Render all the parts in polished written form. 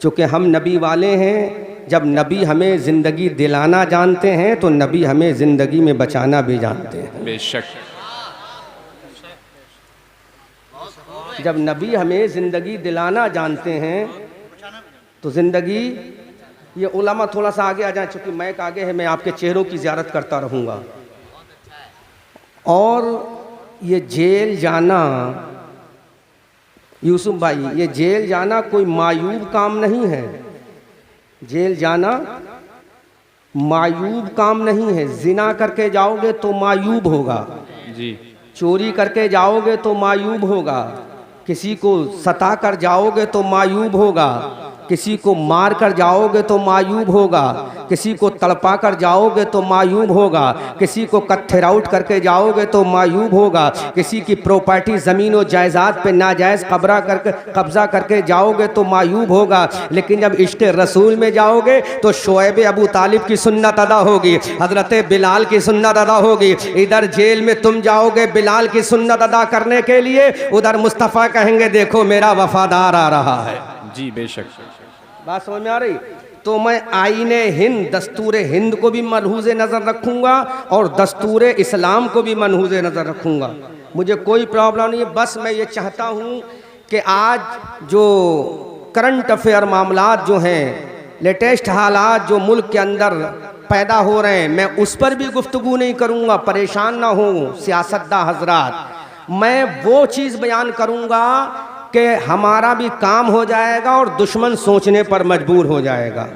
चूँकि हम नबी वाले हैं, जब नबी हमें ज़िंदगी दिलाना जानते हैं तो नबी हमें ज़िंदगी में बचाना भी जानते हैं। बेशक। जब नबी हमें ज़िंदगी दिलाना जानते हैं तो ज़िंदगी, ये उलमा थोड़ा सा आगे आ जाए, चूँकि मैक आगे है, मैं आपके चेहरों की ज़ियारत करता रहूँगा। और ये जेल जाना यूसुफ भाई, ये जेल जाना कोई मायूब काम नहीं है। जेल जाना मायूब काम नहीं है। जिना करके जाओगे तो मायूब होगा जी, चोरी करके जाओगे तो मायूब होगा, किसी को सता कर जाओगे तो मायूब होगा, किसी को मार कर जाओगे तो मायूब होगा, किसी को तड़पा कर जाओगे तो मायूब होगा, किसी को कत्थर आउट करके जाओगे तो मायूब होगा, किसी की प्रॉपर्टी ज़मीन और जायदाद पे नाजायज़ कब्ज़ा करके जाओगे तो मायूब होगा। लेकिन जब इश्क़ रसूल में जाओगे तो शोएब अबू तालिब की सुन्नत अदा होगी, हज़रत बिलाल की सुन्नत अदा होगी। इधर जेल में तुम जाओगे बिलाल की सुन्नत अदा करने के लिए, उधर मुस्तफ़ा कहेंगे देखो मेरा वफ़ादार आ रहा है। जी बेशक। बात समझ में आ रही? तो मैं आईने हिंद, दस्तूर हिंद को भी मलहूज़ नज़र रखूँगा और दस्तूर इस्लाम को भी मलहूज़ नज़र रखूँगा। मुझे कोई प्रॉब्लम नहीं है। बस मैं ये चाहता हूँ कि आज जो करंट अफेयर मामलात जो हैं, लेटेस्ट हालात जो मुल्क के अंदर पैदा हो रहे हैं, मैं उस पर भी गुफ्तगू नहीं करूँगा। परेशान ना हो सियासतदा हजरात, मैं वो चीज़ बयान करूँगा कि हमारा भी काम हो जाएगा और दुश्मन सोचने पर मजबूर हो जाएगा।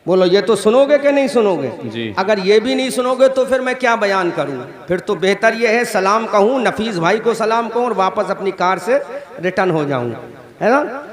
बोलो ये तो सुनोगे कि नहीं सुनोगे? जी। अगर ये भी नहीं सुनोगे तो फिर मैं क्या बयान करूं? फिर तो बेहतर ये है सलाम कहूं, नफीस भाई को सलाम कहूं और वापस अपनी कार से रिटर्न हो जाऊं, है ना।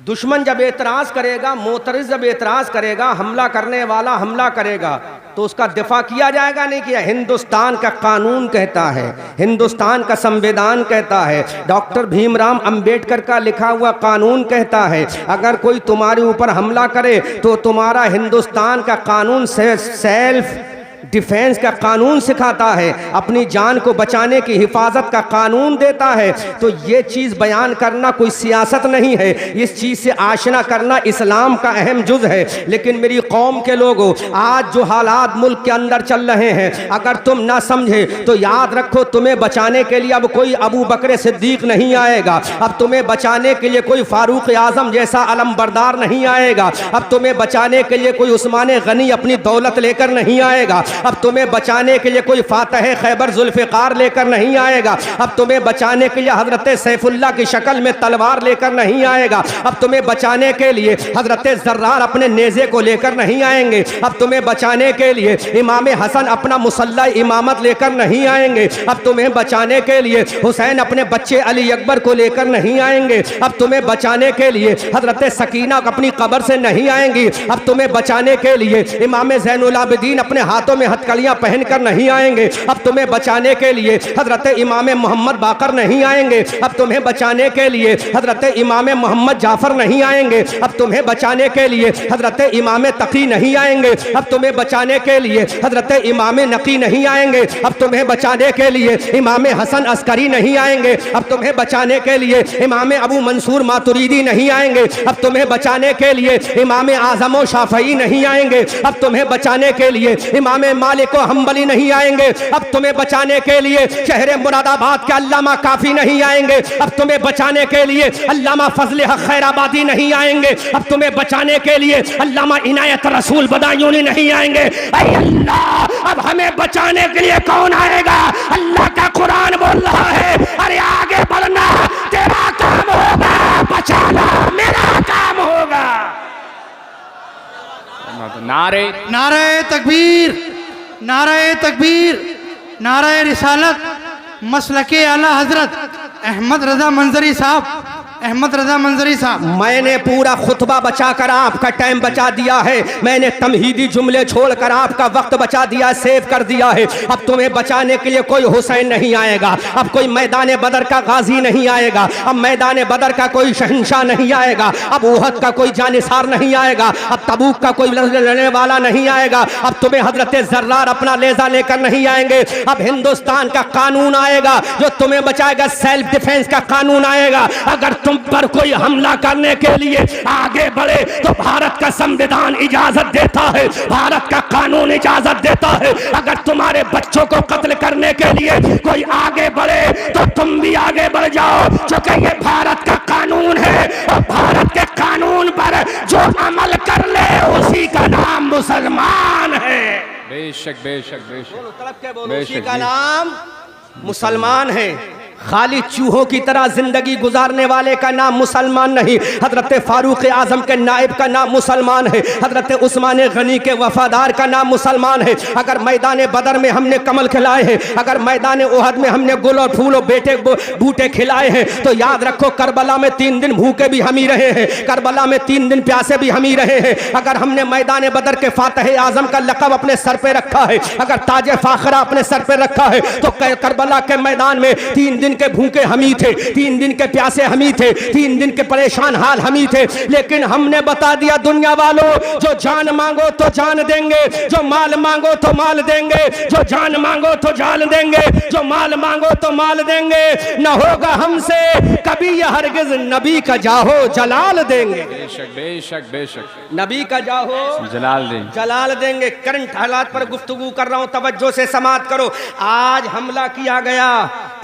दुश्मन जब एतराज़ करेगा, मोतरज़ जब एतराज़ करेगा, हमला करने वाला हमला करेगा तो उसका दिफा किया जाएगा, नहीं किया। हिंदुस्तान का कानून कहता है, हिंदुस्तान का संविधान कहता है, डॉक्टर भीमराव अंबेडकर का लिखा हुआ कानून कहता है, अगर कोई तुम्हारे ऊपर हमला करे तो तुम्हारा हिंदुस्तान का कानून सेल्फ डिफेंस का कानून सिखाता है, अपनी जान को बचाने की हिफाजत का कानून देता है। तो ये चीज़ बयान करना कोई सियासत नहीं है, इस चीज़ से आशना करना इस्लाम का अहम जुज़ है। लेकिन मेरी कौम के लोगों, आज जो हालात मुल्क के अंदर चल रहे हैं, अगर तुम ना समझे तो याद रखो तुम्हें बचाने के लिए अब कोई अबू बकर सिद्दीक नहीं आएगा, अब तुम्हें बचाने के लिए कोई फारूक आज़म जैसा अलमबरदार नहीं आएगा, अब तुम्हें बचाने के लिए कोई उस्मान गनी अपनी दौलत लेकर नहीं आएगा, अब तुम्हें बचाने के लिए कोई फातह खैबर जुल्फ़िकार लेकर नहीं आएगा, अब तुम्हें बचाने के लिए हजरत सैफुल्लाह की शक्ल में तलवार लेकर नहीं आएगा, अब तुम्हें बचाने के लिए हजरत ज़र्रार अपने नेज़े को लेकर नहीं आएंगे, अब तुम्हें बचाने के लिए इमाम हसन अपना मुसल्ला इमामत लेकर नहीं आएंगे, अब तुम्हें बचाने के लिए हुसैन अपने बच्चे अली अकबर को लेकर नहीं आएंगे, अब तुम्हें बचाने के लिए हजरत सकीना अपनी कब्र से नहीं आएंगी, अब तुम्हें बचाने के लिए इमाम ज़ैनुल आबिदीन अपने हाथों में हथकड़ियां पहनकर नहीं आएंगे, अब तुम्हें बचाने के लिए हजरत इमाम मोहम्मद बाकर नहीं आएंगे, अब तुम्हें बचाने के लिए हजरत इमाम मोहम्मद जाफर नहीं आएंगे, अब तुम्हें बचाने के लिए हजरत इमाम तकी नहीं आएंगे, अब तुम्हें बचाने के लिए हजरत इमाम नकी नहीं आएंगे, अब तुम्हें बचाने के लिए इमाम हसन अस्करी नहीं आएंगे, अब तुम्हें बचाने के लिए इमाम अबू मंसूर मातुरीदी नहीं आएंगे, अब तुम्हें बचाने के लिए इमाम आज़म शाफ़ई नहीं आएंगे, अब तुम्हें बचाने के लिए इमाम मालिक व हम्बली नहीं आएंगे, अब तुम्हें बचाने के लिए शहर मुरादाबाद के अल्लामा काफी नहीं आएंगे, अब तुम्हें बचाने के लिए अल्लामा फजल हक खैराबादी नहीं आएंगे, अब तुम्हें बचाने के लिए अल्लामा इनायत रसूल बदायूनी नहीं आएंगे। ऐ अल्लाह, अब हमें बचाने के लिए कौन आएगा? अल्लाह का कुरान बोल रहा है, अरे आगे बढ़ना तेरा काम होगा, बचाना मेरा काम होगा। नारे नारे तकबीर, नारे तकबीर, नारे रिसालत, मसलके आला हजरत अहमद रजा मंजरी साहब, अहमद रजा मंजरी साहब। मैंने पूरा खुतबा बचाकर आपका टाइम बचा दिया है, मैंने तमहीदी जुमले छोड़कर आपका वक्त बचा दिया, सेव कर दिया है। अब तुम्हें बचाने के लिए कोई हुसैन नहीं आएगा, अब कोई मैदान बदर का गाजी नहीं आएगा, अब मैदान बदर का कोई शहंशाह नहीं आएगा, अब उहद का कोई जानिसार नहीं आएगा, अब तबूक का कोई लड़ने वाला नहीं आएगा, अब तुम्हें हजरत ज़र्रार अपना लेज़ा लेकर नहीं आएंगे। अब हिंदुस्तान का कानून आएगा जो तुम्हें बचाएगा, सेल्फ डिफेंस का कानून आएगा। अगर तुम पर कोई हमला करने के लिए आगे बढ़े तो भारत का संविधान इजाजत देता है, भारत का कानून इजाजत देता है। अगर तुम्हारे बच्चों को कत्ल करने के लिए कोई आगे बढ़े तो तुम भी आगे बढ़ जाओ, क्योंकि ये भारत का कानून है और भारत के कानून पर जो अमल कर ले उसी का नाम मुसलमान है। बेशक बेशक बेशक उसी बेशक का जी। नाम मुसलमान है। खाली चूहों की तरह जिंदगी गुजारने वाले का नाम मुसलमान नहीं। हजरत फारूक आजम के नाइब का नाम मुसलमान है, हजरत उस्मान गनी के वफादार का नाम मुसलमान है। अगर मैदान बदर में हमने कमल खिलाए हैं, अगर मैदान ओहद में हमने गुल और फूल और बेटे बूटे खिलाए हैं, तो याद रखो करबला में 3 दिन भूखे भी हम ही रहे हैं, करबला में 3 दिन प्यासे भी हम ही रहे हैं। अगर हमने मैदान बदर के फातह आजम का लक़ब अपने सर पे रखा है, अगर ताजे फाखरा अपने सर पे रखा है, तो करबला के मैदान में 3 दिन के भूखे हम ही थे, 3 दिन के प्यासे हम ही थे, 3 दिन के परेशान हाल हम ही थे। लेकिन हमने बता दिया दुनिया वालों, जो जान मांगो तो जान देंगे, जो माल मांगो तो माल देंगे, जो जान मांगो तो जान देंगे, जो माल मांगो तो माल देंगे। न होगा हमसे कभी यह हरगिज नबी का जाहो जलाल देंगे, बेशक बेशक बेशक नबी का जाहो जलाल दें। जलाल देंगे। करंट हालात पर गुफ्तगू कर रहा हूं, तवज्जो से समात करो। आज हमला किया गया,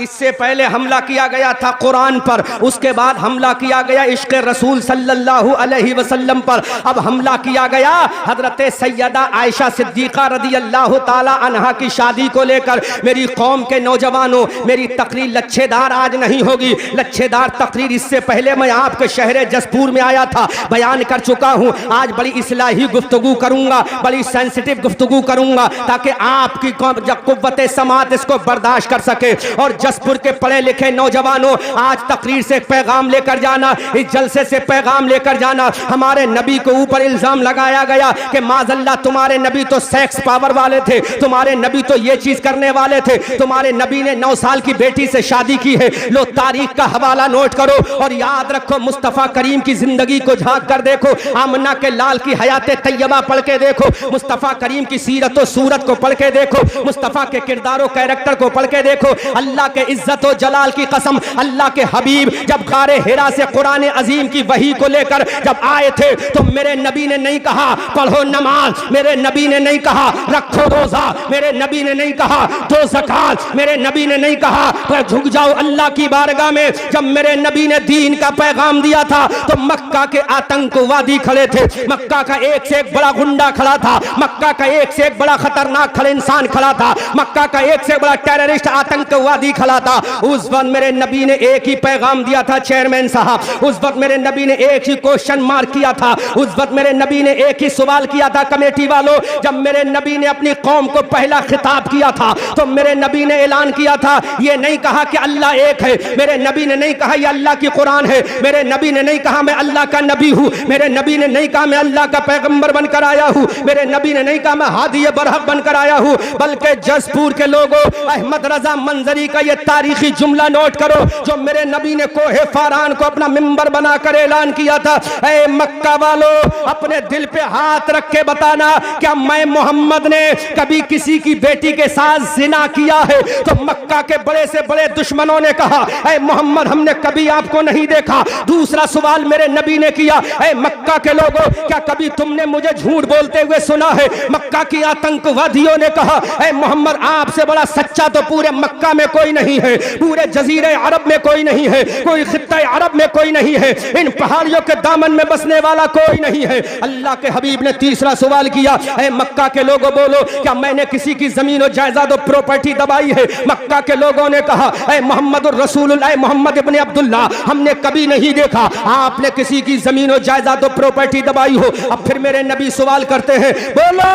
इससे पहले हमला किया गया था कुरान पर, उसके बाद हमला किया गया इश्क़ रसूल सल्लल्लाहु अलैहि वसल्लम पर, अब हमला किया गया हजरत सैयदा आयशा सिद्दीक़ा रज़ियल्लाहु ताला अन्हा की शादी को लेकर। मेरी कौम के नौजवानों, मेरी तकरीर लच्छेदार आज नहीं होगी। लच्छेदार तकरीर इससे पहले मैं आपके शहर जसपुर में आया था, बयान कर चुका हूँ। आज बड़ी इस्लाही गुफ्तगू करूँगा, बड़ी सेंसिटिव गुफ्तगू करूँगा, ताकि आपकी कुव्वत समात इसको बर्दाश्त कर सके। और जसपुर के पढ़े लिखे नौजवानों, आज तकरीर से पैगाम लेकर जाना, इस जलसे से पैगाम लेकर जाना। हमारे नबी के ऊपर इल्जाम लगाया गया कि माज़ल्लाह तुम्हारे नबी तो सेक्स पावर वाले थे, तुम्हारे नबी तो ये चीज करने वाले थे, तुम्हारे नबी ने 9 साल की बेटी से शादी की है। लो तारीख का हवाला नोट करो और याद रखो, मुस्तफ़ा करीम की जिंदगी को झांक कर देखो, आमना के लाल की हयात तैयबा पढ़ के देखो, मुस्तफ़ा करीम की सीरत और सूरत को पढ़ के देखो, मुस्तफ़ा के किरदार कैरेक्टर को पढ़ के देखो। अल्लाह के इज्जत और जलाल की कसम, अल्लाह के हबीब जब गारे हिरा से कुरान अजीम की वही को लेकर जब आए थे, तो मेरे नबी ने नहीं कहा पढ़ो नमाज, मेरे नबी ने नहीं कहा रखो रोजा, मेरे नबी ने नहीं कहा दो ज़कात, मेरे नबी ने नहीं कहा तो झुक जाओ अल्लाह की बारगाह में। जब मेरे नबी ने दीन का पैगाम दिया था, तो मक्का के आतंकवादी खड़े थे, मक्का का एक से एक बड़ा गुंडा खड़ा था, मक्का का एक से एक बड़ा खतरनाक खड़े इंसान खड़ा था, मक्का का एक से बड़ा टेररिस्ट आतंकवादी खड़ा था। उस वक्त मेरे नबी ने एक ही पैगाम दिया था चेयरमैन साहब, उस वक्त मेरे नबी ने एक ही क्वेश्चन मार्क किया था, उस वक्त मेरे नबी ने एक ही सवाल किया था कमेटी वालों। जब मेरे नबी ने अपनी कौम को पहला खिताब किया था, तो मेरे नबी ने ऐलान किया था, ये नहीं कहा कि अल्लाह एक है, मेरे नबी ने नहीं कहा ये अल्लाह की कुरान है, मेरे नबी ने नहीं कहा मैं अल्लाह का नबी हूँ, मेरे नबी ने नहीं कहा मैं अल्लाह का पैगंबर बनकर आया हूँ, मेरे नबी ने नहीं कहा मैं हादी बरहक बनकर आया हूँ। बल्कि जसपुर के लोगों, अहमद रजा मंजरी का ये तारीखी जुमला नोट करो, जो मेरे नबी ने कोहे फारान को अपना मिंबर बनाकर ऐलान किया था, ऐ मक्का वालों, अपने दिल पे हाथ रख के बताना, क्या मैं मोहम्मद ने कभी किसी की बेटी के साथ जिना किया है? तो मक्का के बड़े से बड़े दुश्मनों ने कहा, ऐ मोहम्मद हमने कभी आपको नहीं देखा। दूसरा सवाल मेरे नबी ने किया, ऐ मक्का के लोगों, क्या कभी तुमने मुझे झूठ बोलते हुए सुना है? मक्का की आतंकवादियों ने कहा, ऐ मोहम्मद आपसे बड़ा सच्चा तो पूरे मक्का में कोई नहीं है, पूरे जजीरे अरब में कोई नहीं है, कोई खित्ते अरब में कोई नहीं है, इन पहाड़ियों के दामन में बसने वाला कोई नहीं है। अल्लाह के हबीब ने तीसरा सवाल किया, ऐ मक्का के लोगों बोलो, क्या मैंने किसी की जमीन और जायदाद और प्रॉपर्टी दबाई है? मक्का के लोगों ने कहा, ऐ मोहम्मद रसूलुल्लाह, मोहम्मद इब्ने अब्दुल्लाह, हमने कभी नहीं देखा आपने किसी की जमीन और जायदाद और प्रॉपर्टी दबाई हो। अब फिर मेरे नबी सवाल करते हैं, बोलो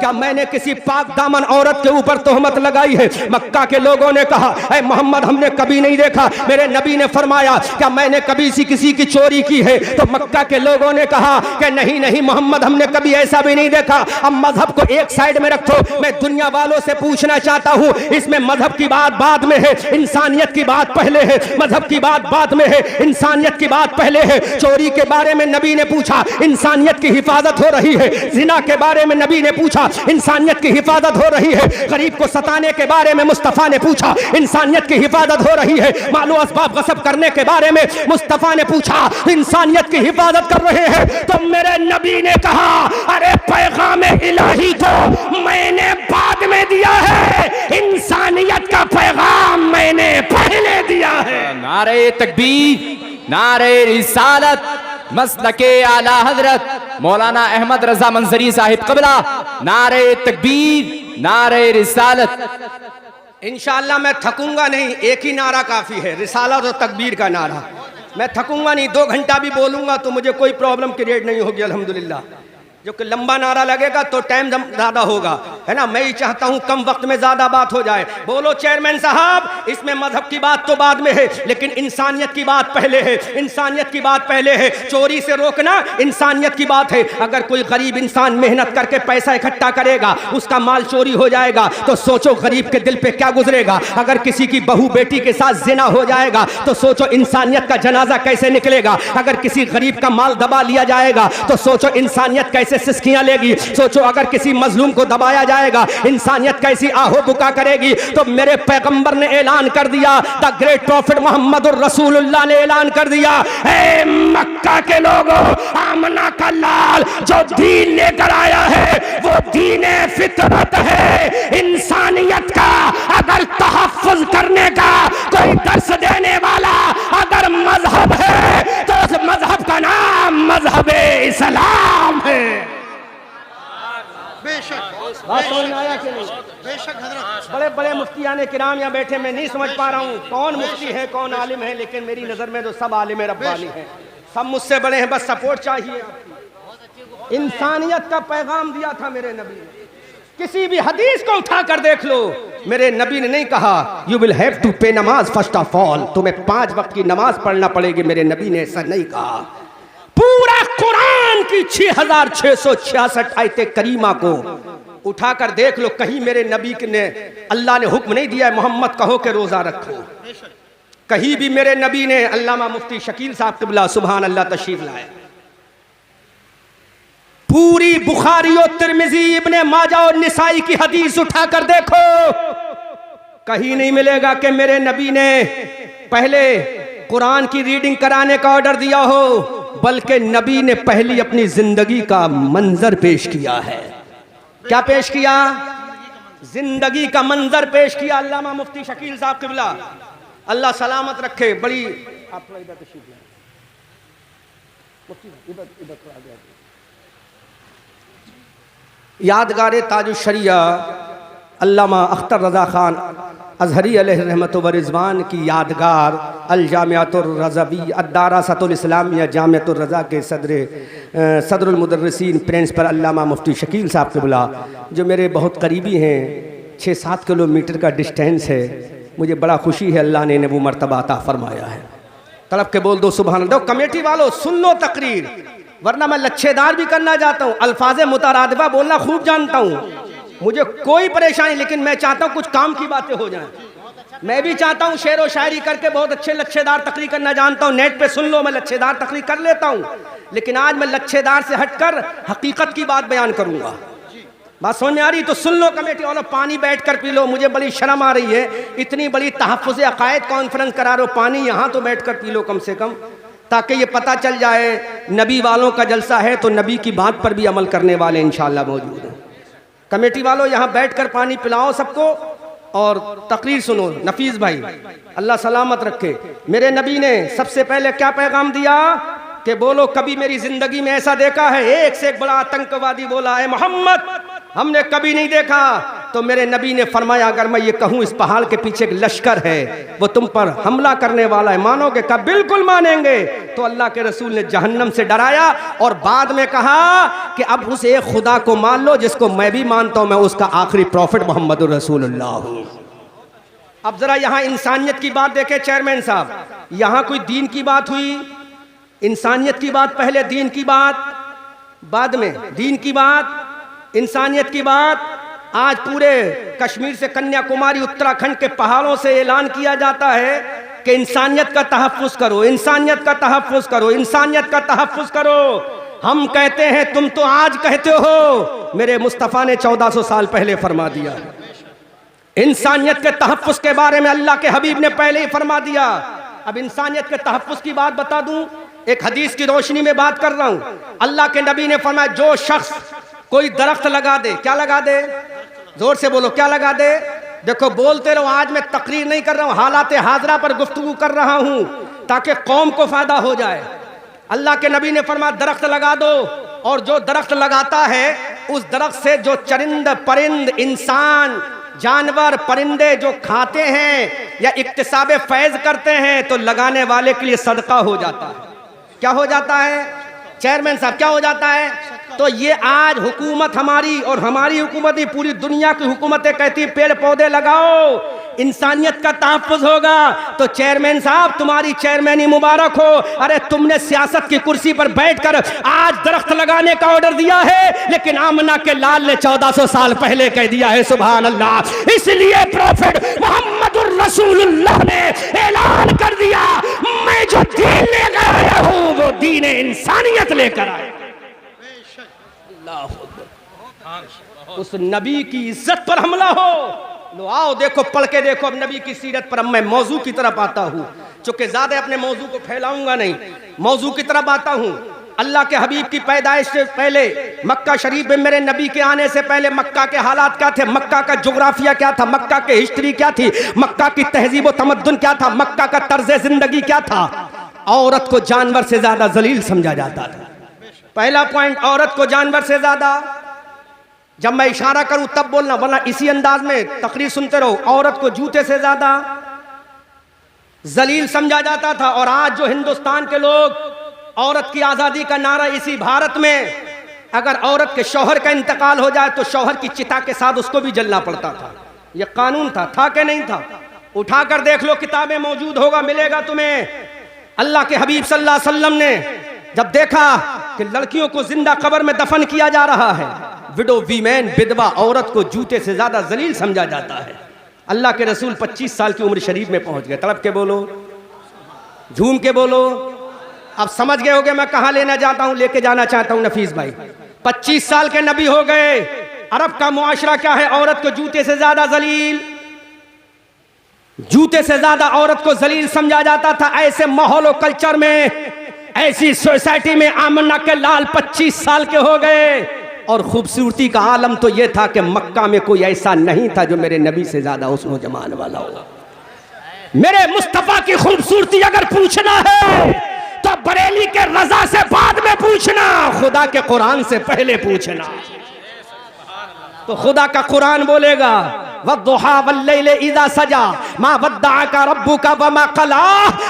क्या मैंने किसी पाक दामन औरत के ऊपर तोहमत लगाई है? मक्का के लोगों ने कहा, ऐ मोहम्मद हमने कभी नहीं देखा। मेरे नबी ने फरमाया, क्या मैंने कभी किसी की चोरी की है? तो मक्का के लोगों ने कहा कि नहीं नहीं मोहम्मद हमने कभी ऐसा भी नहीं देखा। अब मजहब को एक साइड में रखो, मैं दुनिया वालों से पूछना चाहता हूँ, इसमें मजहब की बात बाद में है, इंसानियत की बात पहले है, मजहब की बात बाद में है, इंसानियत की बात पहले है। चोरी के बारे में नबी ने पूछा, इंसानियत की हिफाजत हो रही है। जिना के बारे में नबी ने पूछा, इंसानियत की हिफाजत हो रही है। गरीब को सताने के बारे में मुस्तफा ने पूछा, इंसानियत की हिफाजत हो रही है। मालो असबाब गसब करने के बारे में मुस्तफ़ा ने पूछा, इंसानियत की हिफाजत कर रहे हैं, तो मेरे नबी ने कहा, अरे पैगाम इलाही तो मैंने बाद में दिया है, इंसानियत का पैगाम मैंने पहले दिया है। नारे तकबीर, नारे रिसालत, मसलके आला हजरत मौलाना अहमद रजा मंजरी साहिब क़िबला। नारे तकबीर, नारे रिसालत। इंशाअल्लाह मैं थकूंगा नहीं, एक ही नारा काफ़ी है, रिसालत और तकबीर का नारा। मैं थकूंगा नहीं, 2 घंटा भी बोलूंगा तो मुझे कोई प्रॉब्लम क्रिएट नहीं होगी अल्हम्दुलिल्लाह। जो कि लंबा नारा लगेगा तो टाइम ज़्यादा होगा, है ना। मैं ही चाहता हूँ कम वक्त में ज़्यादा बात हो जाए। बोलो चेयरमैन साहब, इसमें मजहब की बात तो बाद में है, लेकिन इंसानियत की बात पहले है, इंसानियत की बात पहले है। चोरी से रोकना इंसानियत की बात है। अगर कोई गरीब इंसान मेहनत करके पैसा इकट्ठा करेगा, उसका माल चोरी हो जाएगा तो सोचो गरीब के दिल पे क्या गुजरेगा। अगर किसी की बहू बेटी के साथ जिना हो जाएगा तो सोचो इंसानियत का जनाजा कैसे निकलेगा। अगर किसी गरीब का माल दबा लिया जाएगा तो सोचो इंसानियत कैसे सिस्कियां लेगी। सोचो अगर किसी मजलूम को दबाया जाएगा, इंसानियत कैसी आहो बुका करेगी। तो मेरे पैगंबर ने ऐलान कर दिया, द ग्रेट प्रॉफिट मोहम्मदुर रसूलुल्लाह ने ऐलान कर दिया, ए मक्का के लोगों, आमना का लाल जो दीन लेकर आया है वो दीन फितरत है, इंसानियत का। अगर तहफ्फुज करने का कोई दर्स देने वाला अगर मजहब है तो उस मजहब का नाम मजहब इस्लाम है। बेशक बात समझ में आया कि नहीं? बेशक हजरत। बड़े बड़े मुफ्तियाने किराम यहाँ बैठे, मैं नहीं समझ पा रहा हूँ कौन मुफ्ती है कौन आलिम है, लेकिन मेरी नज़र में तो सब आलिम रब्बानी हैं, सब मुझसे बड़े हैं, बस सपोर्ट चाहिए आपकी। इंसानियत का पैगाम दिया था मेरे नबी ने। किसी भी हदीस को उठा कर देख लो, मेरे नबी ने नहीं कहा यू विल हैव टू पे नमाज फर्स्ट ऑफ ऑल, तुम्हें 5 वक्त की नमाज पढ़ना पड़ेगी। मेरे नबी ने ऐसा नहीं कहा। पूरा कुरान की 6666 आयते करीमा को उठाकर देख लो, कहीं मेरे नबी ने अल्लाह ने हुक्म नहीं दिया है मोहम्मद कहो के रोजा रखो। कहीं भी मेरे नबी ने, अल्लामा मुफ्ती शकील साहब क़िबला सुभान अल्लाह तशरीफ लाए, पूरी बुखारी और तिरमिजी इब्ने माजा और निसाई की हदीस उठाकर देखो, कहीं नहीं मिलेगा कि मेरे नबी ने पहले कुरान की रीडिंग कराने का ऑर्डर दिया हो, बल्कि नबी ने पहली अपनी जिंदगी का मंजर पेश किया है। क्या पेश किया? जिंदगी का मंजर पेश किया। अल्लामा मुफ्ती शकील साहब क़िबला अल्लाह सलामत रखे। बड़ी आप थोड़ा इधर तशरीफ लाएं, इधर थोड़ा आगे आइए। यादगार ताजुश्शरिया अल्लामा अख्तर रज़ा खान अज़हरी अलैहि रहमत व रिज़वान की यादगार अल जामियातुर रज़वी अद्दारासतुल इस्लामिया जामियातुर रज़ा के सदरुल मुदर्रिसीन प्रिंसिपल अल्लामा मुफ्ती शकील साहब क़िबला, जो मेरे बहुत करीबी हैं, 6-7 किलोमीटर का डिस्टेंस है। मुझे बड़ा खुशी है अल्लाह ने वो मर्तबा अता फरमाया है। तड़प के बोल दो सुभान अल्लाह। कमेटी वालों सुन लो तकरीर, वरना मैं लच्छेदार भी करना चाहता हूँ, अल्फाज मुतरादिफा बोलना खूब जानता हूँ, मुझे कोई परेशानी, लेकिन मैं चाहता हूँ कुछ काम की बातें हो जाएं। मैं भी चाहता हूँ शेर व शायरी करके बहुत अच्छे लच्छेदार तकरीर करना जानता हूँ। नेट पे सुन लो, मैं लच्छेदार तकरीर कर लेता हूँ, लेकिन आज मैं लच्छेदार से हटकर हकीकत की बात बयान करूँगा। बात समझ में आ रही तो सुन लो कमेटी वालों, पानी बैठ कर पी लो। मुझे बड़ी शर्म आ रही है, इतनी बड़ी तहफ़्फ़ुज़ अक़ायद कॉन्फ्रेंस करा रहे हो, पानी यहाँ तो बैठ कर पी लो कम से कम, ताकि ये पता चल जाए नबी वालों का जलसा है तो नबी की बात पर भी अमल करने वाले इंशाअल्लाह मौजूद हैं। कमेटी वालों यहाँ बैठकर पानी पिलाओ सबको और तकरीर सुनो। नफीस भाई अल्लाह सलामत रखे। मेरे नबी ने सबसे पहले क्या पैगाम दिया कि बोलो कभी मेरी जिंदगी में ऐसा देखा है? एक से एक बड़ा आतंकवादी बोला है मोहम्मद हमने कभी नहीं देखा। तो मेरे नबी ने फरमाया अगर मैं ये कहूँ इस पहाड़ के पीछे एक लश्कर है, वो तुम पर हमला करने वाला है, मानोगे? कहा बिल्कुल मानेंगे। तो अल्लाह के रसूल ने जहन्नम से डराया और बाद में कहा कि अब उस एक खुदा को मान लो जिसको मैं भी मानता हूँ, मैं उसका आखिरी प्रॉफिट मोहम्मद रसूलुल्लाह हूँ। अब जरा यहाँ इंसानियत की बात देखे चेयरमैन साहब, यहाँ कोई दीन की बात हुई, इंसानियत की बात पहले, दीन की बात बाद में, दीन की बात, इंसानियत की बात। आज पूरे कश्मीर से कन्याकुमारी उत्तराखंड के पहाड़ों से ऐलान किया जाता है कि इंसानियत का तहफ़्फ़ुज़ करो, इंसानियत का तहफ़्फ़ुज़ करो, इंसानियत का तहफ़्फ़ुज़ करो। हम कहते हैं, तुम तो आज कहते हो, मेरे मुस्तफ़ा ने 1400 साल पहले फरमा दिया। इंसानियत के तहफ़्फ़ुज़ के बारे में अल्लाह के हबीब ने पहले ही फरमा दिया। अब इंसानियत के तहफ़्फ़ुज़ की बात बता दूं, एक हदीस की रोशनी में बात कर रहा हूं। अल्लाह के नबी ने फरमाया, जो शख्स कोई दरख्त लगा दे, क्या लगा दे, जोर से बोलो, क्या लगा दे। देखो बोलते रहो, आज मैं तकरीर नहीं कर रहा हूं, हालात हाजरा पर गुफ्तगू कर रहा हूं ताकि कौम को फायदा हो जाए। अल्लाह के नबी ने फरमाया दरख्त लगा दो, और जो दरख्त लगाता है उस दरख्त से जो चरिंद परिंद इंसान जानवर परिंदे जो खाते हैं या इक्तिसाब फैज़ करते हैं तो लगाने वाले के लिए सदका हो जाता है। क्या हो जाता है चेयरमैन साहब, क्या हो जाता है? तो ये आज हुकूमत हमारी और हमारी हुकूमत ही पूरी दुनिया की हुकूमतें कहती पेड़ पौधे लगाओ, इंसानियत का तहफ़्फ़ुज़ होगा। तो चेयरमैन साहब तुम्हारी चेयरमैनी मुबारक हो। अरे तुमने सियासत की कुर्सी पर बैठकर आज दरख्त लगाने का ऑर्डर दिया है, लेकिन आमना के लाल ने 1400 साल पहले कह दिया है। सुभान अल्लाह। इसलिए प्रॉफिट मोहम्मदुर रसूलुल्लाह ने ऐलान कर दिया, मैं जो दीन लेकर आया हूं वो दीन इंसानियत लेकर आया। उस नबी की इज्जत पर हमला हो। लो आओ देखो, पढ़ के देखो अब नबी की सीरत पर। अब मैं मौजू की तरफ आता हूँ, चूंकि ज्यादा अपने मौजू को फैलाऊंगा नहीं, मौजू की तरफ आता हूँ। अल्लाह के हबीब की पैदाइश से पहले मक्का शरीफ में मेरे नबी के आने से पहले मक्का के हालात क्या थे, मक्का का जोग्राफिया क्या था, मक्का के हिस्ट्री क्या थी, मक्का की तहजीब व तमद्दुन क्या था, मक्का का तर्ज जिंदगी क्या था। औरत को जानवर से ज्यादा जलील समझा जाता था। पहला पॉइंट, औरत को जानवर से ज्यादा, जब मैं इशारा करूं तब बोलना, वरना इसी अंदाज में तकरीर सुनते रहो। औरत को जूते से ज्यादा जलील समझा जाता था। और आज जो हिंदुस्तान के लोग औरत की आजादी का नारा, इसी भारत में अगर औरत के शौहर का इंतकाल हो जाए तो शौहर की चिता के साथ उसको भी जलना पड़ता था। यह कानून था कि नहीं था? उठाकर देख लो, किताबें मौजूद होगा, मिलेगा तुम्हें। अल्लाह के हबीब सल्लल्लाहु अलैहि वसल्लम ने जब देखा कि लड़कियों को जिंदा कब्र में दफन किया जा रहा है, विडो वीमेन विधवा औरत को जूते से ज्यादा जलील समझा जाता है, अल्लाह के रसूल 25 साल की उम्र शरीफ में पहुंच गए। तड़प के बोलो, झूम के बोलो। अब समझ गए होगे मैं कहां लेना चाहता हूं, लेके जाना चाहता हूं नफीस भाई। 25 साल के नबी हो गए। अरब का मुआशरा क्या है? औरत को जूते से ज्यादा जलील, जूते से ज्यादा औरत को जलील समझा जाता था। ऐसे माहौल और कल्चर में, ऐसी सोसाइटी में आमना के लाल 25 साल के हो गए। और खूबसूरती का आलम तो यह था कि मक्का में कोई ऐसा नहीं था जो मेरे नबी से ज्यादा हुस्न जमाल वाला हो। मेरे मुस्तफा की खूबसूरती अगर पूछना है तो बरेली के रजा से बाद में पूछना, खुदा के कुरान से पहले पूछना। तो खुदा का कुरान बोलेगा, वद्दुहा वल्लैलि इज़ा सजा मा वद्दअका रब्बुका वमा क़ला।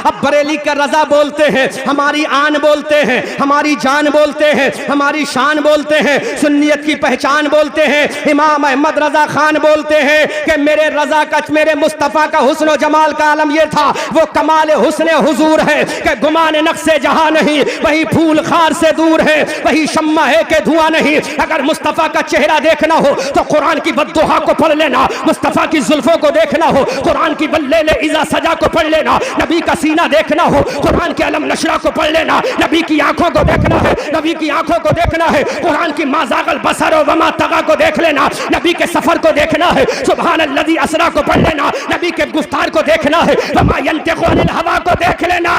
अब बरेली के रजा बोलते हैं, हमारी आन बोलते हैं, हमारी जान बोलते हैं, हमारी शान बोलते हैं, सुन्नियत की पहचान बोलते हैं। इमाम अहमद रजा खान बोलते हैं कि मेरे रजा का, मेरे मुस्तफ़ा का हुस्न जमाल का आलम ये था, वो कमाल हुस्न हुजूर है कि गुमान नक्शे जहां नहीं, वही फूल खार से दूर है, वही शम्मा है कि धुआं नहीं। अगर मुस्तफ़ा का चेहरा देखना हो तो कुरान की बद्दुहा को पढ़ लेना, मुस्तफा की जुल्फों को देखना हो कुरान की वल्लैलि इज़ा सजा को पढ़ लेना, नबी का सीना देखना हो कुरान के अलम नशरा को पढ़ लेना, नबी की आंखों को देखना है, नबी की आंखों को देखना है, कुरान की माज़ागल बसर व मा तगा को देख लेना, नबी के सफर को देखना है, सुब्हानल्लज़ी असरा को पढ़ लेना, नबी के गुफ्तार को देखना है, वमा यंतिक़ु अनिल हवा को देख लेना।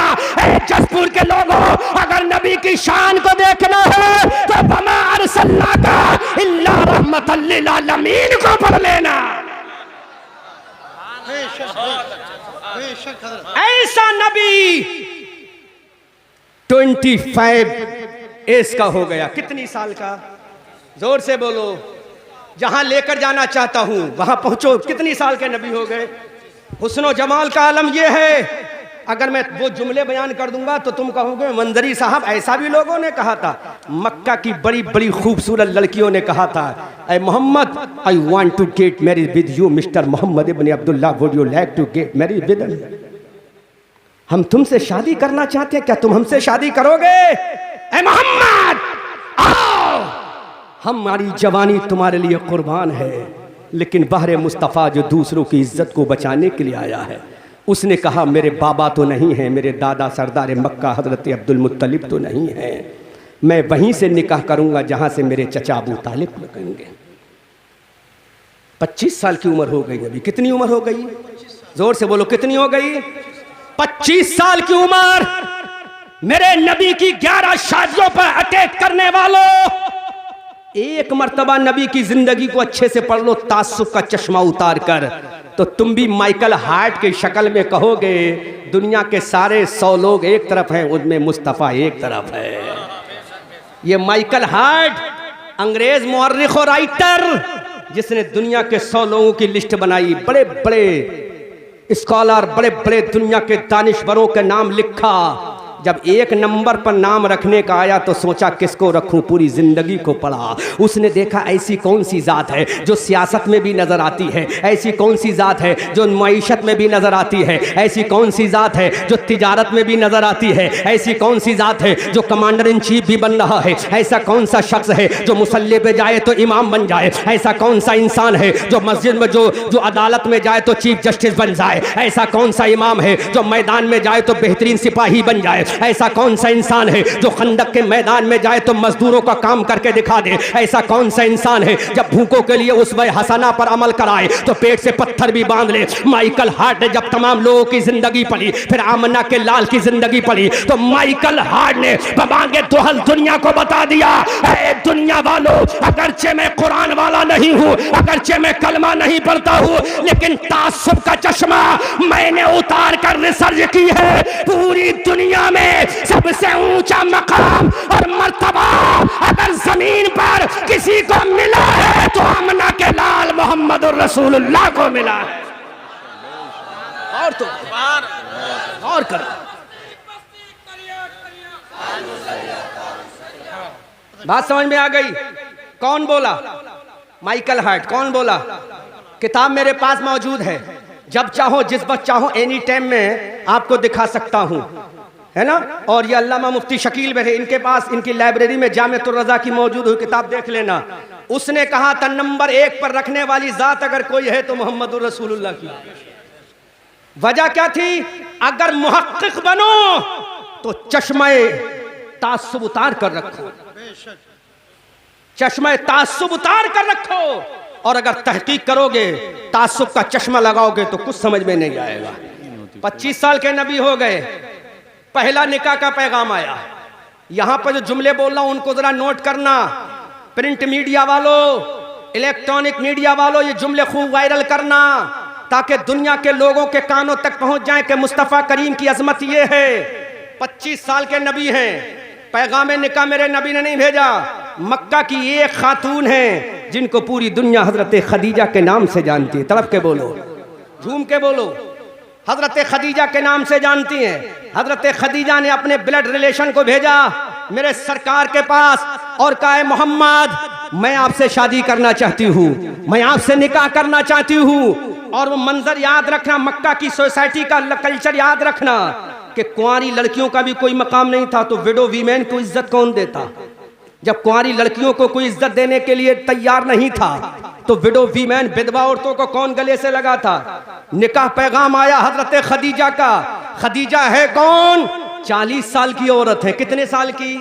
जसपुर के लोगों, अगर नबी की शान को देखना है तो वमा अरसलनाका इल्ला रहमतल लिल आलमीन को पढ़ लेना। ऐसा नबी 25 एज का हो गया। कितनी साल का? जोर से बोलो। जहां लेकर जाना चाहता हूं वहां पहुंचो। कितनी साल के नबी हो गए? हुस्न जमाल का आलम यह है, अगर मैं वो जुमले बयान कर दूंगा तो तुम कहोगे मंजरी साहब ऐसा भी लोगों ने कहा था। मक्का की बड़ी बड़ी खूबसूरत लड़कियों ने कहा था, ऐ Mohammad, I want to get married with you mister Mohammad ibn Abdullah, would you like to get married with me? हम तुमसे शादी करना चाहते हैं, क्या तुम हमसे शादी करोगे? ऐ मोहम्मद आओ, हमारी जवानी तुम्हारे लिए कुर्बान है। लेकिन बहरे मुस्तफ़ा जो दूसरों की इज्जत को बचाने के लिए आया है, उसने कहा मेरे बाबा तो नहीं हैं, मेरे दादा सरदार मक्का हजरत अब्दुल मुत्तलिब तो नहीं हैं, मैं वहीं से निकाह करूंगा जहां से मेरे चचा अबू तालिब लगेंगे। 25 साल की उम्र हो गई अभी। कितनी उम्र हो गई? जोर से बोलो, कितनी हो गई? 25 साल की उम्र। मेरे नबी की 11 शादियों पर अटैक करने वालों, एक मर्तबा नबी की जिंदगी को अच्छे से पढ़ लो तासुब का चश्मा उतार कर, तो तुम भी माइकल हार्ट की शक्ल में कहोगे दुनिया के सारे 100 लोग एक तरफ हैं, उनमें मुस्तफ़ा एक तरफ है। ये माइकल हार्ट, अंग्रेज मुअर्रिख और राइटर, जिसने दुनिया के 100 लोगों की लिस्ट बनाई, बड़े बड़े स्कॉलर, बड़े बड़े दुनिया के दानिशवरों के नाम लिखा। जब एक नंबर पर नाम रखने का आया तो सोचा किसको रखूं, पूरी जिंदगी को पढ़ा। उसने देखा ऐसी कौन सी ज़ात है जो सियासत में भी नज़र आती है, ऐसी कौन सी ज़ात है जो मईशत में भी नज़र आती है, ऐसी कौन सी ज़ात है जो तिजारत में भी नज़र आती है, ऐसी कौन सी ज़ात है जो कमांडर इन चीफ भी बन रहा है, ऐसा कौन सा शख्स है जो मुसल्ले पे जाए तो इमाम बन जाए, ऐसा कौन सा इंसान है जो मस्जिद में जो अदालत में जाए तो चीफ जस्टिस बन जाए, ऐसा कौन सा इमाम है जो मैदान में जाए तो बेहतरीन सिपाही बन जाए, ऐसा कौन सा इंसान है जो खंदक के मैदान में जाए तो मजदूरों का काम करके दिखा दे, ऐसा कौन सा इंसान है जब भूखों के लिए उसवे हसना पर अमल कराए तो पेट से पत्थर भी बांध ले। माइकल हार्ट ने जब तमाम लोगों की जिंदगी पढ़ी, फिर आमना के लाल की जिंदगी पढ़ी, तो माइकल हार्ट ने बबांगे दोहल दुनिया को बता दिया, ऐ दुनिया वालों, अगरचे मैं कुरान वाला नहीं हूँ, अगरचे मैं कलमा नहीं पढ़ता हूँ, लेकिन तासुब का चश्मा मैंने उतार कर रिसर्च की है। पूरी दुनिया में सबसे ऊंचा मकाम और मर्तबा अगर जमीन पर किसी को मिला है तो आमना के लाल मोहम्मद रसूलुल्लाह को मिला है। और तो और करो, बात समझ में आ गई? कौन बोला? Michael Hart. कौन बोला? किताब मेरे पास मौजूद है, जब चाहो जिस वक्त चाहो एनी टाइम में आपको दिखा सकता हूं, है ना। और ये अल्लामा मुफ्ती शकील बैठे, इनके पास, इनकी लाइब्रेरी में जामिअतुर रज़ा की मौजूद हुई किताब, देख लेना। उसने कहा था नंबर 1 पर रखने वाली जात अगर कोई है तो मोहम्मदुर रसूलुल्लाह की। वजह क्या थी? अगर मुहक्किक बनो तो चश्मे तासुब उतार कर रखो, चश्मे तासुब उतार कर रखो, और अगर तहकीक करोगे तासुब का चश्मा लगाओगे तो कुछ समझ में नहीं आएगा। 25 साल के नबी हो गए, पहला निकाह का पैगाम आया। यहां पर जो जुमले बोल रहा हूं उनको जरा नोट करना। प्रिंट मीडिया वालों, इलेक्ट्रॉनिक मीडिया वालों, ये जुमले खूब वायरल करना ताकि दुनिया के लोगों के कानों तक पहुंच जाए कि मुस्तफ़ा करीम की अजमत ये है। 25 साल के नबी हैं, पैगाम निकाह मेरे नबी ने नहीं भेजा। मक्का की एक खातून है जिनको पूरी दुनिया हजरत खदीजा के नाम से जानती है। तड़प के बोलो, झूम के बोलो, हजरत खदीजा के नाम से जानती हैं। हजरत खदीजा ने अपने ब्लड रिलेशन को भेजा मेरे सरकार के पास और कहा है मोहम्मद मैं आपसे शादी करना चाहती हूँ, मैं आपसे निकाह करना चाहती हूँ। और वो मंजर याद रखना, मक्का की सोसाइटी का कल्चर याद रखना कि कुंवारी लड़कियों का भी कोई मकाम नहीं था, तो विडो वीमेन को इज्जत कौन देता? जब कुंवारी लड़कियों को कोई इज्जत देने के लिए तैयार नहीं था तो विडो वीमेन, विधवा औरतों को कौन गले से लगा था? निकाह पैगाम आया हजरत खदीजा का। खदीजा है कौन? 40 साल की औरत है। कितने साल की?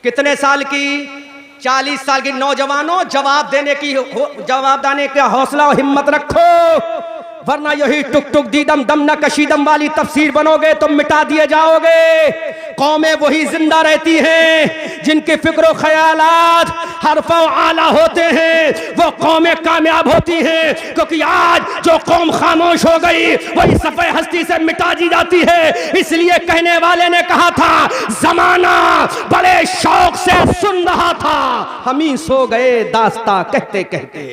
कितने साल की? 40 साल की। नौजवानों, जवाब देने का हौसला और हिम्मत रखो, वरना यही टुक टुक दीदम दम न कशीदम वाली तफसीर बनोगे तो मिटा दिए जाओगे। कौमें वही जिंदा रहती हैं जिनके फिक्र ख्यालात हरफ आला होते हैं, वो कौमें कामयाब होती हैं। क्योंकि आज जो कौम खामोश हो गई वही सफ़े हस्ती से मिटा दी जाती है। इसलिए कहने वाले ने कहा था जमाना बड़े शौक से सुन रहा था, हम ही सो गए दास्ता कहते कहते।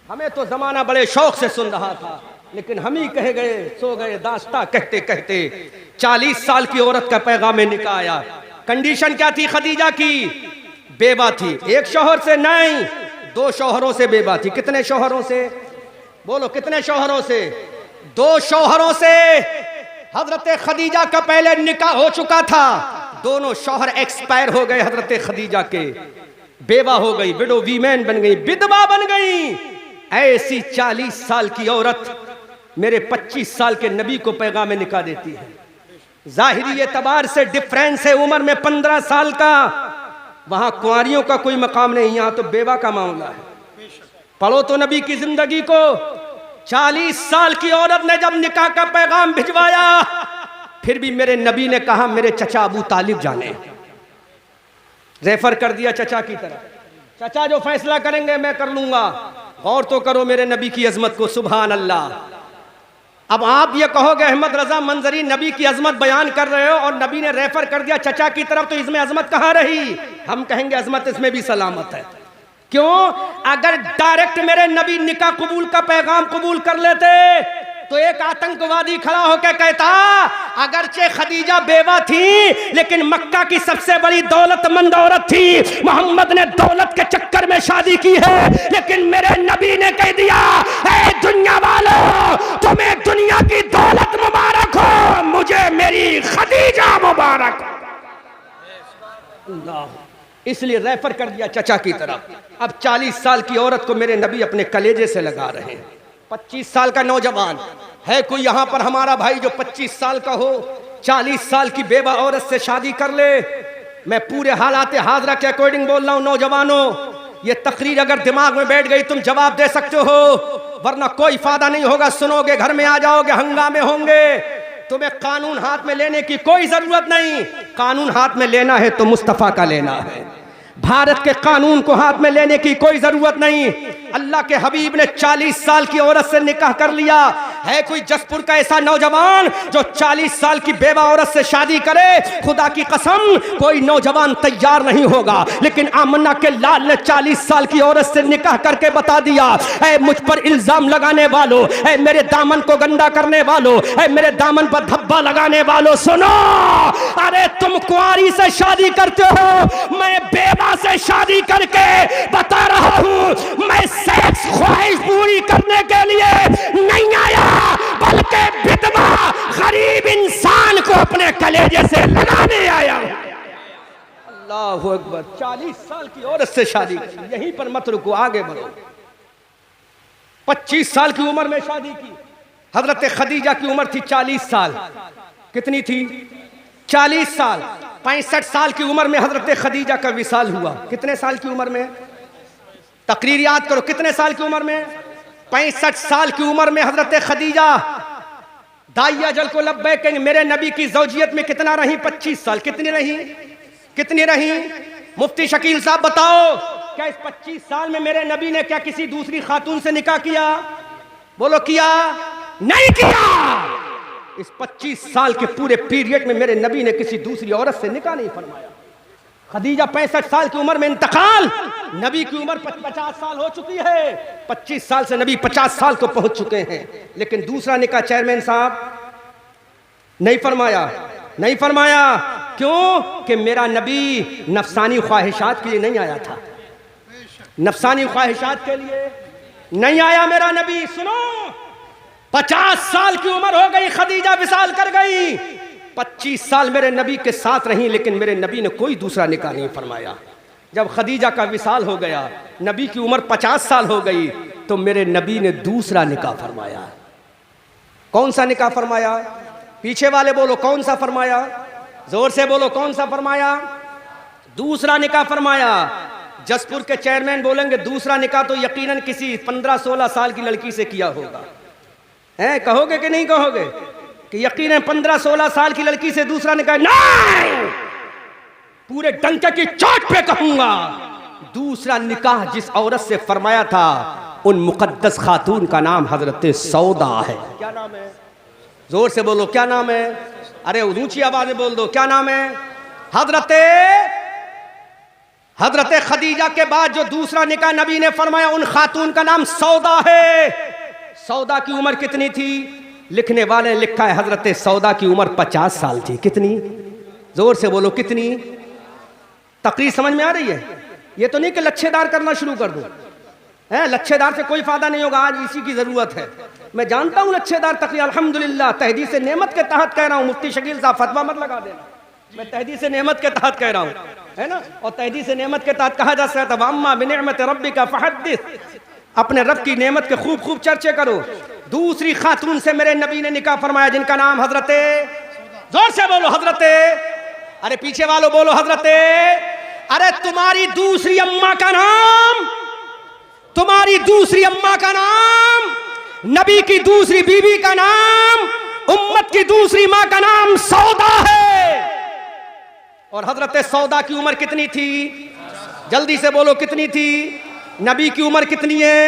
हमें तो जमाना बड़े शौक से सुन रहा था, लेकिन हम ही कह गए, सो गए दास्ता कहते कहते। 40 साल की औरत का पैगाम निकाह आया। कंडीशन क्या थी खदीजा की? बेवा थी। एक शौहर से नहीं, 2 शौहरों से बेवा थी। कितने शौहरों से? बोलो कितने शौहरों से? 2 शौहरों से। हजरत खदीजा का पहले निकाह हो चुका था, दोनों शौहर एक्सपायर हो गए हजरत खदीजा के, बेवा हो गई, विडो वीमेन बन गई, विधवा बन गई। ऐसी 40 साल की औरत मेरे 25 साल के नबी को पैगाम निकाह देती है। जाहिरी एतबार से डिफरेंस है उम्र में 15 साल का। वहां कुंवारियों का कोई मकाम नहीं, यहां तो बेवा का मामला है। पढ़ो तो नबी की जिंदगी को। 40 साल की औरत ने जब निकाह का पैगाम भिजवाया, फिर भी मेरे नबी ने कहा मेरे चचा अबू तालिब जाने, रेफर कर दिया चचा की तरफ। चचा जो फैसला करेंगे मैं कर लूंगा। गौर तो करो मेरे नबी की अजमत को, सुभान अल्लाह। अब आप ये कहोगे अहमद रजा मंजरी नबी की अजमत बयान कर रहे हो और नबी ने रेफर कर दिया चचा की तरफ, तो इसमें अजमत कहाँ रही? हम कहेंगे अजमत इसमें भी सलामत है। क्यों? अगर डायरेक्ट मेरे नबी निकाह कबूल का पैगाम कबूल कर लेते तो एक आतंकवादी खड़ा होकर कहता अगरचे खदीजा बेवा थी लेकिन मक्का की सबसे बड़ी दौलतमंद औरत थी, मोहम्मद ने दौलत के चक्कर में शादी की है, लेकिन मेरे नबी ने कह दिया ऐ दुनिया वालों तुम्हें दुनिया की दौलत मुबारक हो, मुझे मेरी खदीजा मुबारक हो। इसलिए रेफर कर दिया चचा की तरफ। अब 40 साल की औरत को मेरे नबी अपने कलेजे से लगा रहे हैं। 25 साल का नौजवान है कोई यहां पर हमारा भाई जो 25 साल का हो, 40 साल की बेवा औरत से शादी कर ले? मैं पूरे हालात हाजरा के अकॉर्डिंग बोल रहा हूं नौजवानों, ये तकरीर अगर दिमाग में बैठ गई तुम जवाब दे सकते हो, वरना कोई फायदा नहीं होगा। सुनोगे, घर में आ जाओगे, हंगामे होंगे। तुम्हें कानून हाथ में लेने की कोई जरूरत नहीं। कानून हाथ में लेना है तो मुस्तफा का लेना है, भारत के कानून को हाथ में लेने की कोई जरूरत नहीं। अल्लाह के हबीब ने 40 साल की औरत से निकाह कर लिया। है कोई जसपुर का ऐसा नौजवान जो 40 साल की बेवा औरत से शादी करे? खुदा की कसम कोई नौजवान तैयार नहीं होगा। लेकिन आमन्ना के लाल ने 40 साल की औरत से निकाह करके बता दिया, ऐ मुझ पर इल्जाम लगाने वालों, ऐ मेरे दामन को गंदा करने वालों, ऐ मेरे दामन पर धब्बा लगाने वालों, सुनो, अरे तुम कुंवारी से शादी करते हो, मैं बेवा से शादी करके बता रहा हूं, मैं सेक्स ख्वाहिश पूरी करने के लिए नहीं आया, बल्कि विधवा गरीब इंसान को अपने कलेजे से लगाने आया। अल्लाहु अकबर। 40 साल की औरत से शादी की। यहीं पर मत रुको, आगे बढ़ो। 25 साल की उम्र में शादी की। हजरत खदीजा की उम्र थी 40 साल। कितनी थी? 40 साल। 65 साल की उम्र में हजरत खदीजा का विसाल हुआ। कितने साल की उम्र में? तकरीर याद करो, कितने साल की उम्र में? 65 साल की उम्र में हजरत खदीजा दाई अजल को लब्बैक कहेंगे। मेरे नबी की ज़ौजियत में कितना रही? 25 साल। कितनी रही? कितनी रही? मुफ्ती शकील साहब बताओ, क्या इस 25 साल में मेरे नबी ने क्या किसी दूसरी खातून से निकाह किया? बोलो, किया? नहीं किया। इस 25 साल के पूरे पीरियड में मेरे नबी ने किसी दूसरी औरत से निकाह नहीं फरमाया। खदीजा 65 साल की उम्र में इंतकाल, नबी की उम्र 50 साल हो चुकी है। 25 साल से नबी 50 साल को पहुंच चुके हैं, लेकिन दूसरा निकाह चेयरमैन साहब नहीं फरमाया। नहीं फरमाया क्यों? कि मेरा नबी नफसानी ख्वाहिशात के लिए नहीं आया था। नफसानी ख्वाहिशात के लिए नहीं आया मेरा नबी। सुनो, 50 साल की उम्र हो गई, खदीजा विसाल कर गई। 25 साल मेरे नबी के साथ रही, लेकिन मेरे नबी ने कोई दूसरा निकाह नहीं फरमाया। जब खदीजा का विसाल हो गया, नबी की उम्र 50 साल हो गई, तो मेरे नबी ने दूसरा निकाह फरमाया। कौन सा निकाह फरमाया? पीछे वाले बोलो, कौन सा फरमाया? जोर से बोलो, कौन सा फरमाया? दूसरा निकाह फरमाया। जसपुर के चेयरमैन बोलेंगे दूसरा निकाह तो यकीनन किसी 15-16 साल की लड़की से किया होगा। हैं, कहोगे कि नहीं कहोगे कि यकीनन 15-16 साल की लड़की से दूसरा निकाह? नहीं, पूरे डंके की चोट पे कहूंगा, दूसरा निकाह जिस औरत से फरमाया था उन मुकद्दस खातून का नाम हजरत सौदा है। क्या नाम है? जोर से बोलो, क्या नाम है? अरे ऊंची आवाज में बोल दो, क्या नाम है? हजरत खदीजा के बाद जो दूसरा निकाह नबी ने फरमाया उन खातून का नाम सौदा है। सौदा की उम्र कितनी थी? लिखने वाले ने लिखा है हजरत सौदा की उम्र 50 साल थी। कितनी? जोर से बोलो, कितनी? तकरीर समझ में आ रही है? ये तो नहीं कि लच्छेदार करना शुरू कर दो, है? लच्छेदार से कोई फायदा नहीं होगा, आज इसी की जरूरत है। मैं जानता हूं लच्छेदार तकरीर, अल्हम्दुलिल्लाह तहदीस नेमत के तहत कह रहा हूं। मुफ्ती शकील साहब फतवा मत लगा देना, मैं तहदीस नेमत के तहत कह रहा हूं, है ना? और तहदीस नेमत के तहत कहा जा सकता है अम्मा बिनिअमत रब्बिका फहद्दिस, अपने रब की नेमत के खूब खूब चर्चे करो। दूसरी खातून से मेरे नबी ने निकाह फरमाया जिनका नाम हजरते, जोर से बोलो हजरते, अरे पीछे वालों बोलो हजरते, अरे तुम्हारी दूसरी अम्मा का नाम, तुम्हारी दूसरी अम्मा का नाम, नबी की दूसरी बीवी का नाम, उम्मत की दूसरी मां का नाम सौदा है। और हजरत सौदा की उम्र कितनी थी? जल्दी से बोलो कितनी थी? नबी की उम्र कितनी है?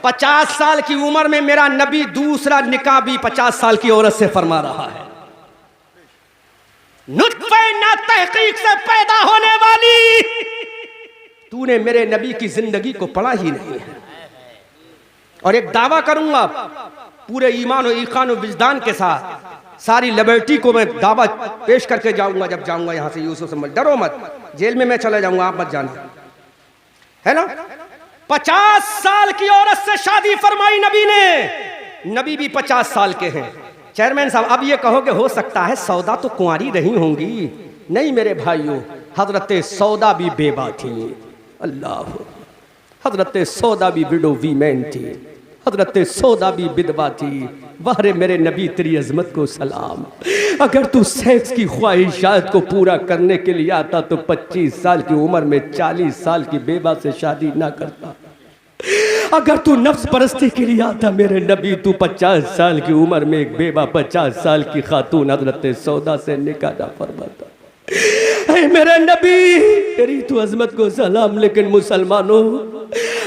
50 साल की उम्र में मेरा नबी दूसरा निकाह भी 50 साल की औरत से फरमा रहा है। नुत्फे ना तहकीक से पैदा होने वाली, तूने मेरे नबी की जिंदगी को पढ़ा ही नहीं है। और एक दावा करूंगा पूरे ईमान और ईकान और विजदान के साथ, सारी लिबर्टी को मैं दावा पेश करके जाऊंगा जब जाऊंगा यहां से यूसुफ से। डरो मत, जेल में मैं चला जाऊंगा, आप मत जाना, है ना। 50 साल की औरत से शादी फरमाई नबी ने, नबी भी 50 साल के हैं। चेयरमैन साहब, अब ये कहोगे हो सकता है सौदा तो कुंवारी रही होंगी। नहीं मेरे भाइयों, हजरत सौदा भी बेवा थी। अल्लाह, हजरत सौदा भी विडो वीमेन थी, हजरत सौदा भी विधवा थी। वारे मेरे नबी तेरी अजमत को सलाम। अगर तू सेक्स की ख्वाहिशात को पूरा करने के लिए आता तो 25 साल की उम्र में 40 साल की बेवा से शादी ना करता। अगर तू नफ्स परस्ती के लिए आता मेरे नबी, तू 50 साल की उम्र में एक बेवा 50 साल की खातून हजरत सौदा से निकाह ना फरमाता। ऐ मेरे नबी तेरी तू अजमत को सलाम। लेकिन मुसलमानों,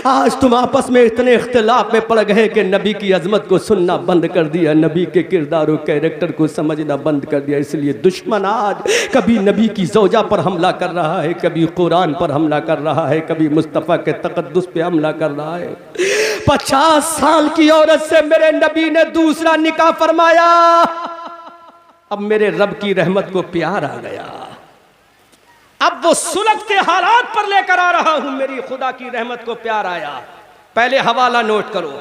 आज तुम आपस में इतने इख्तिलाफ में पड़ गए कि नबी की अजमत को सुनना बंद कर दिया, नबी के किरदार और कैरेक्टर को समझना बंद कर दिया। इसलिए दुश्मन आज कभी नबी की ज़ौजा पर हमला कर रहा है, कभी कुरान पर हमला कर रहा है, कभी मुस्तफ़ा के तक़द्दुस पे हमला कर रहा है। 50 साल की औरत से मेरे नबी ने दूसरा निकाह फरमाया। अब मेरे रब की रहमत को प्यार आ गया। अब वो सुलगते हालात पर लेकर आ रहा हूं, मेरी खुदा की रहमत को प्यार आया। पहले हवाला नोट करो,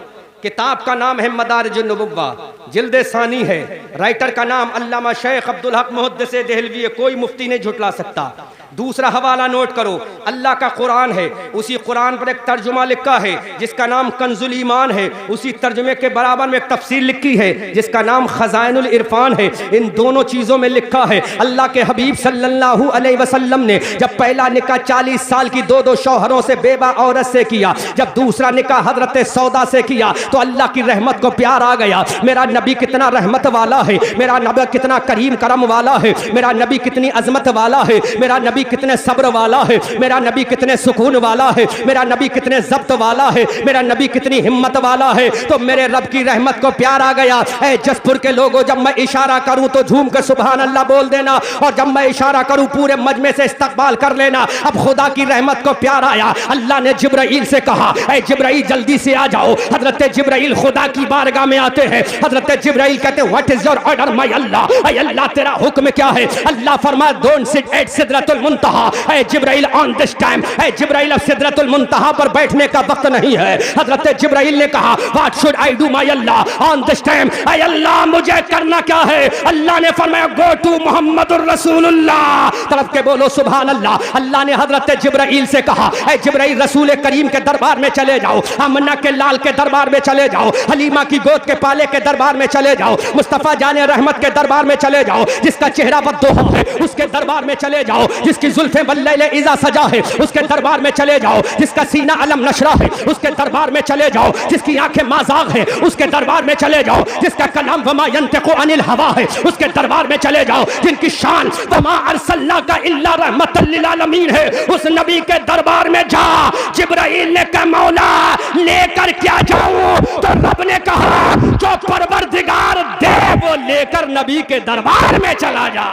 किताब का नाम है मदारिजुन नबुव्वा, जिल्द सानी है, राइटर का नाम अल्लामा शेख अब्दुल हक मुहद्दिस देहलवी है, कोई मुफ्ती नहीं झुटला सकता। दूसरा हवाला नोट करो, अल्लाह का कुरान है, उसी कुरान पर एक तर्जुमा लिखा है जिसका नाम कंजुल ईमान है, उसी तर्जुमे के बराबर में एक तफसीर लिखी है जिसका नाम खजाइनुल इरफान है। इन दोनों चीज़ों में लिखा है अल्लाह के हबीब सल्लल्लाहु अलैहि वसल्लम ने जब पहला निकाह 40 साल की दो शौहरों से बेवा औरत से किया, जब दूसरा निकाह हजरत सौदा से किया तो अल्लाह की रहमत को प्यार आ गया। मेरा नबी कितना रहमत वाला है, मेरा नबी कितना करीम करम वाला है, मेरा नबी कितनी अजमत वाला है, मेरा नबी कितने सब्र वाला है, मेरा नबी कितने सुकून वाला है, मेरा नबी कितने जब्त वाला है, मेरा नबी कितनी हिम्मत वाला है। तो मेरे रब की रहमत को प्यार आ गया। ऐ जसपुर के लोगों, जब मैं इशारा करूं तो झूम के सुभान अल्लाह बोल देना, और जब मैं इशारा करूं पूरे मजमे से इस्तकबाल कर लेना। अब खुदा की रहमत को प्यार आया। अल्लाह ने जिब्राइल से कहा, ऐ जिब्राइल जल्दी से आ जाओ। हजरत जिब्राइल खुदा की बारगाह में आते हैं। हजरत जिब्राइल कहते हैं what is your order my Allah, ऐ अल्लाह तेरा हुक्म क्या है। अल्लाह फरमाया don't sit at Sidratul Muntaha, ऐ जिब्राइल ऑन दिस टाइम, ऐ जिब्राइल अब सिदरतुल मुंतहा पर बैठने का वक्त नहीं है। हजरत जिब्राइल ने कहा what should I do my Allah on this time, ऐ अल्लाह मुझे करना क्या है। अल्लाह ने फरमाया गो टू मुहम्मदुर रसूलुल्लाह, तरफ के बोलो सुभान अल्लाह। अल्लाह ने हजरत जिब्राइल से कहा ऐ जिब्राइल रसूल करीम के दरबार में चले जाओ, आमना के लाल के दरबार में चले जाओ, हलीमा की गोद के पाले के दरबार में चले जाओ, मुस्तफा जाने रहमत के दरबार में चले जाओ, जिसका चेहरा बद्दोहा है उसके दरबार में चले जाओ, जिसकी जुल्फे बल्लैल इज़ा सजा है उसके दरबार में चले जाओ, जिसका सीना अलम नशरा है उसके दरबार में चले जाओ, जिसकी आंखें माज़ाग है उसके दरबार में चले जाओ, जिसका कलाम वमा यंतिकु अनिल हवा है उसके दरबार में चले जाओ, जिनकी शान वमा अरसलनाका इल्ला रहमतल लिल आलमीन है उस नबी के दरबार में जा। जिब्राइल ने कहा मौला लेकर क्या जाऊं, तो रब ने कहा जो परवरदिगार दे वो लेकर नबी के दरबार में चला जा।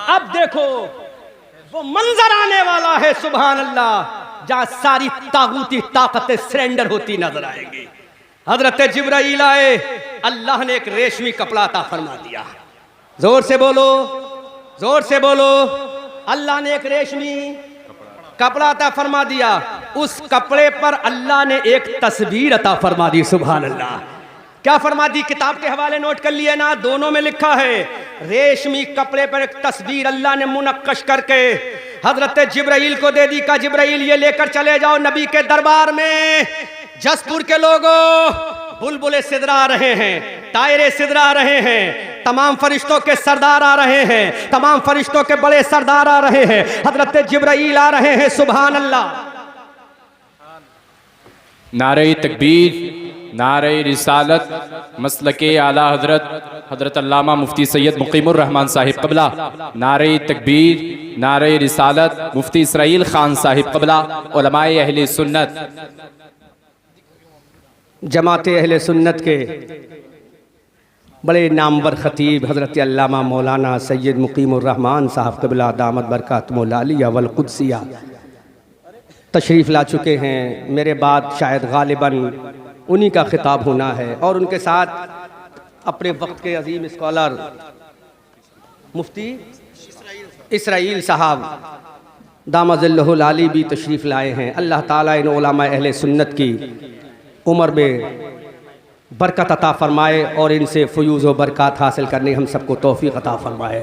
अब देखो वो मंजर आने वाला है सुभान अल्लाह, जहां सारी तागूती ताकतें सरेंडर होती नजर आएंगी। हजरत जिब्राइल आए, अल्लाह ने एक रेशमी कपड़ा अता फरमा दिया। जोर से बोलो, जोर से बोलो। अल्लाह ने एक रेशमी कपड़ा अता फरमा दिया। उस कपड़े पर अल्लाह ने एक तस्वीर अता फरमा दी। सुभान अल्लाह, क्या फरमा दी? किताब के हवाले नोट कर लिए ना, दोनों में लिखा है रेशमी कपड़े पर एक तस्वीर अल्लाह ने मुनक्कश करके हजरत जिब्राइल को दे दी। का जिब्राइल ये लेकर चले जाओ नबी के दरबार में। जसपुर के लोगों बुलबुले सिदरा आ रहे हैं, तायरे सिदरा आ रहे हैं, तमाम फरिश्तों के सरदार आ रहे हैं, तमाम फरिश्तों के बड़े सरदार आ रहे हैं, हजरत जिब्राइल आ रहे हैं। सुभान अल्लाह। नारे तकबीर, नारे रिसालत, मसलके आला हजरत हजरत अल्लामा मुफ्ती सैयद मुकीमुर रहमान साहिब क़िबला। नारे तकबीर, नारे रिसालत, मुफ्ती इसराइल खान साहिब क़िबला, उलमाए अहले सुन्नत। जमात अहले सुन्नत के बड़े नामवर ख़तीब हज़रत अल्लामा मौलाना सैयद मुकीमुर रहमान साहब क़िबला दामत बरकातुहुल आलिया वल क़ुद्सिया तशरीफ़ ला चुके हैं। मेरे बाद शायद गालिबन उन्हीं का ख़िताब होना है और उनके साथ अपने वक्त के अजीम स्कॉलर मुफ्ती इसराइल साहब दामज़िल्लहुल आली भी तशरीफ़ लाए हैं। अल्लाह ताला इन उलमा अहले सुन्नत की उम्र में बरकत अता फरमाए और इनसे फ़यूज़ व बरकत हासिल करने हम सबको तौफ़ीक़ अता फरमाए।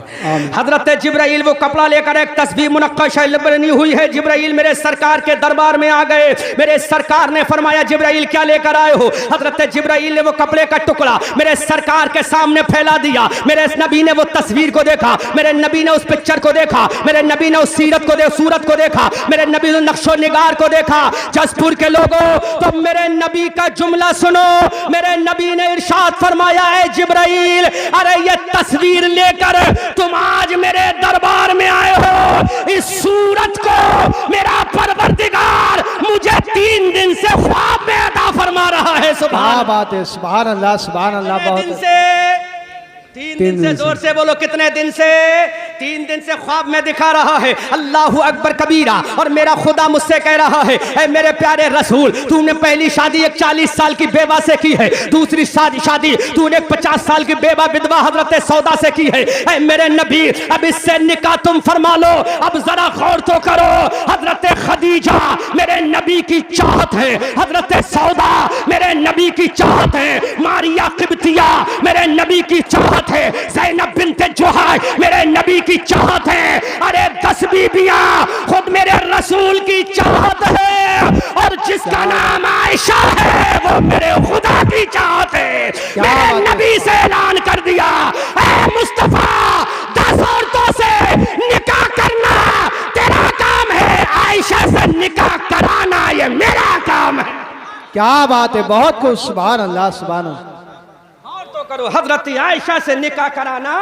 हज़रत जिब्राइल वो कपड़ा लेकर एक तस्बीह मुनक्कश बनी हुई है। जिब्राइल मेरे सरकार के दरबार में आ गए। मेरे सरकार ने फरमाया जिब्राइल क्या लेकर आए हो? हज़रत जिब्राइल ने वो कपड़े का टुकड़ा मेरे सरकार के सामने फैला दिया। मेरे नबी ने वो तस्वीर को देखा, मेरे नबी ने उस पिक्चर को देखा, मेरे नबी ने उस सूरत को देखा, मेरे नबी ने नक्शो निगार को देखा। जसपुर के लोगों तो मेरे नबी का जुमला सुनो। मेरे नबी ने इरशाद फरमाया है जिब्राइल, अरे ये तस्वीर लेकर तुम आज मेरे दरबार में आए हो। इस सूरत को मेरा परवरदिगार मुझे 3 दिन से ख्वाब में अता फरमा रहा है। सुभान बात है, सुभान अल्लाह, सुभान अल्लाह। बहुत दिन से 3 दिन से, जोर से बोलो कितने दिन से? 3 दिन से ख्वाब में दिखा रहा है। अल्लाहु अकबर कबीरा। और मेरा खुदा मुझसे कह रहा है, ऐ मेरे प्यारे रसूल, तूने पहली शादी एक 40 साल की बेवा से की है, दूसरी शादी तूने एक 50 साल की बेवा विधवा हजरत सौदा से की है। ऐ मेरे नबी, अब इससे निकाह तुम फरमा लो। अब जरा गौर तो करो, हजरत खदीजा मेरे नबी की चाहत है, हजरत सौदा मेरे नबी की चाहत है, मारिया किब्तिया मेरे नबी की चाहत है, ज़ैनब बिन्ते जुहाय मेरे नबी की चाहत है। अरे 10 बीबियां खुद मेरे रसूल की चाहत है और जिसका नाम आयशा है वो मेरे खुदा की चाहत है। मेरे नबी से ऐलान कर दिया, ऐ मुस्तफा 10 औरतों से निकाह करना तेरा काम है, आयशा से निकाह कराना ये मेरा काम है। क्या बात है, बहुत कुछ। सुभान अल्लाह, सुभान अल्लाह। करो, हजरत आयशा से निकाह कराना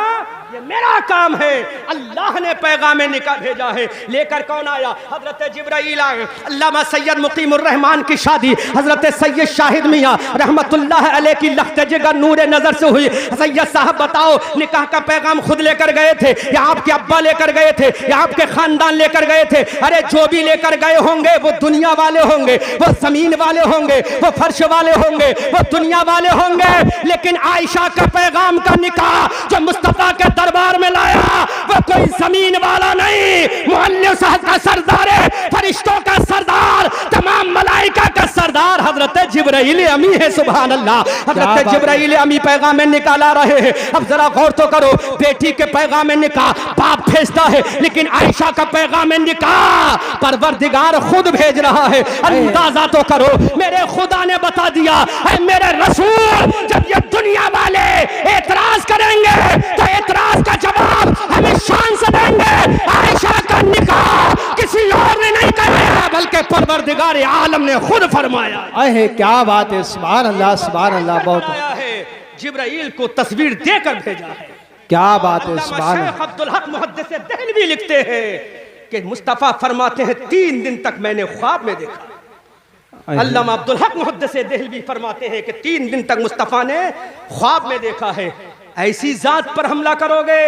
ये मेरा काम है। अल्लाह ने पैगाम निकाह भेजा है। लेकर कौन आया? हजरत जिब्राइल आए। अल्लामा सैयद मुकीमुर रहमान की शादी हजरत सैयद शाहिद मियाँ रहमतुल्लाह अलैह की लख्त जिगर नूर नजर से हुई। सैयद साहब बताओ, निकाह का पैगाम खुद लेकर गए थे या आपके अब्बा लेकर गए थे या आपके खानदान लेकर गए थे? अरे जो भी लेकर गए होंगे वो दुनिया वाले होंगे, वो जमीन वाले होंगे, वो फर्श वाले होंगे, वो दुनिया वाले होंगे, लेकिन आयशा का पैगाम का निकाह जो मुस्तफा के दरबार में लाया वो कोई जमीन वाला नहीं, मुअल्लिम साहब का सरदार है, फरिश्तों का सरदार, तमाम मलाइका का सरदार हजरत जिब्राइल अमी है। सुभान अल्लाह। हजरत जिब्राइल अमी पैगाम निकाला रहे हैं। अब जरा गौर तो करो, बेटी के पैगाम निकाह बाप भेजता है, लेकिन आयशा का पैगाम निकाह परवरदिगार खुद भेज रहा है। अंदाजा तो करो, मेरे खुदा ने बता दिया है मेरे रसूल, जब ये दुनिया वाले एतराज करेंगे तो एतराज का जवाब हमें शान से देंगे। आयशा का निकाह किसी और ने नहीं कराया बल्कि परवरदिगार आलम ने खुद फरमाया। अहे क्या बात है, सुभान अल्लाह, सुभान अल्लाह। बहुत है, जिब्राइल को तस्वीर देकर भेजा है। क्या बात है, सुभान शेख अब्दुल हक मुहद्दिस देहलवी लिखते हैं कि मुस्तफा फरमाते हैं 3 दिन तक मैंने ख्वाब में देखा। अल्लामा अब्दुल हक मुहद्दिस देहलवी फरमाते हैं कि 3 दिन तक मुस्तफा ने ख्वाब में देखा है। ऐसी जात पर हमला करोगे,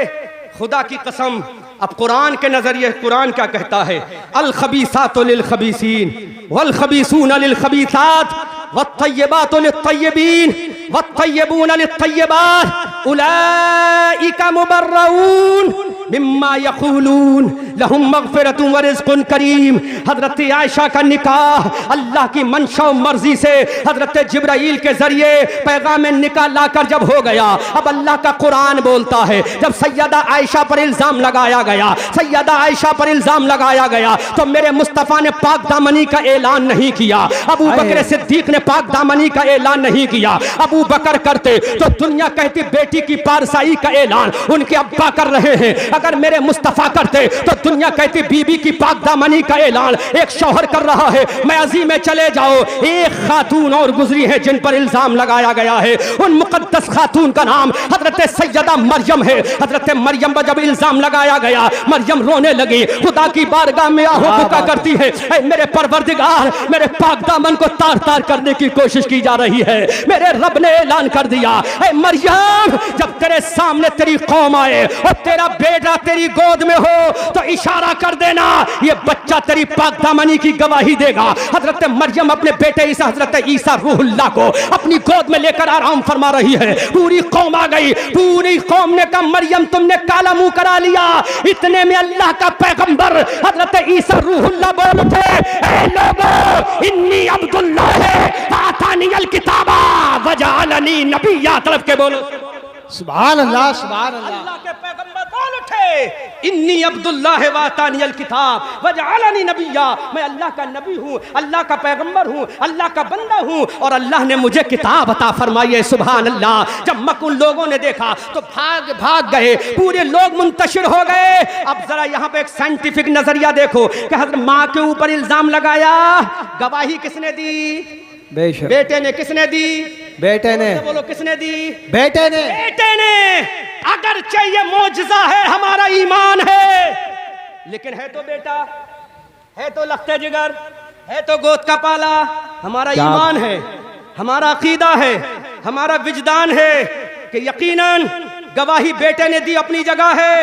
खुदा की कसम। अब कुरान के नजरिए कुरान क्या कहता है? अल खबीसातु लिल खबीसीन वल खबीसून लिल खबीसात वत्तय्यबातु लित तय्यबीन वत्तय्यबून लित तय्यबात उलाइका मुबर्रऊन मिम्मा यक़ूलून लहुम मग़फ़िरतुन व रिज़्क़ुन करीम। हजरत आयशा का निकाह अल्लाह की मंशा और मर्जी से हजरत जिब्राइल के जरिए पैगाम निकाह लाकर जब हो गया, अब अल्लाह का कुरान बोलता है जब सैयदा आयशा पर इल्जाम लगाया गया, सैयदा आयशा पर इल्जाम लगाया गया तो मेरे मुस्तफ़ा ने पाक दामनी का ऐलान नहीं किया, अबू बकर सिद्दीक ने पाक दामनी का ऐलान नहीं किया। अबू बकर करते तो दुनिया कहती बेटी की पारसाई का ऐलान उनके अब्बा कर रहे हैं, अगर मेरे मुस्तफ़ा करते तो दुनिया कहती बीबी की पाक दामनी का ऐलान एक शौहर कर रहा है, माजी में चले जाओ, एक खातून और गुजरी है जिन पर इल्जाम लगाया गया है। उन मुकद्दस खातून का नाम हजरत सैयदा मरियम है। हजरत मरियम पर जब इल्जाम लगाया गया, मरियम रोने लगी, खुदा की बारगाह में आहो बुका करती है, ऐ मेरे परवरदिगार, मेरे पाक दामन को तार तार करने की कोशिश की जा रही है। मेरे रब ने ऐलान कर दिया, ऐ मरियम, जब तेरे सामने तेरी कौम आए और तेरा बेटा तेरी गोद में हो तो इशारा कर देना, ये बच्चा तेरी पाक दामनी की गवाही देगा। हजरत मरियम अपने बेटे ईसा, हजरत ईसा रूहुल्लाह को अपनी गोद में लेकर आराम फरमा रही है। पूरी कौम आ गई, पूरी कौम ने कहा मरियम तुमने काला मुंह करा लिया। इतने में अल्लाह का पैगंबर हजरत ईसा रूहुल्लाह बोल उठे, ऐ लोगों, इन्नी अब्दुल्लाह है आतानियल किताबा वजअलनी नबिय्या। तरफ के बोलो सुभान अल्लाह, सुभान अल्लाह। अल्लाह के पैगंबर बोल उठे, इन्नी अब्दुल्लाह है वातानियल किताब वजअलनी नबिय्या, मैं अल्लाह का नबी हूँ, अल्लाह का पैगंबर हूँ, अल्लाह का बंदा हूँ और अल्लाह ने मुझे किताब अता फरमाई है। सुभान अल्लाह। जब मक्का उन लोगों ने देखा तो भाग भाग गए, पूरे लोग मुंतशिर हो गए। अब जरा यहाँ पे एक साइंटिफिक नजरिया देखो कि हजरत माँ के ऊपर इल्जाम लगाया, गवाही किसने दी? बेशक बेटे ने। किसने दी? बेटे ने। बोलो किसने दी? बेटे ने। बेटे ने। अगर चाहिए मौजज़ा है, हमारा ईमान है, लेकिन है तो बेटा, है तो लख्ते जिगर, है तो गोद का पाला। हमारा ईमान है, हमारा अकीदा है, हमारा विजदान है कि यकीनन गवाही बेटे ने दी अपनी जगह है,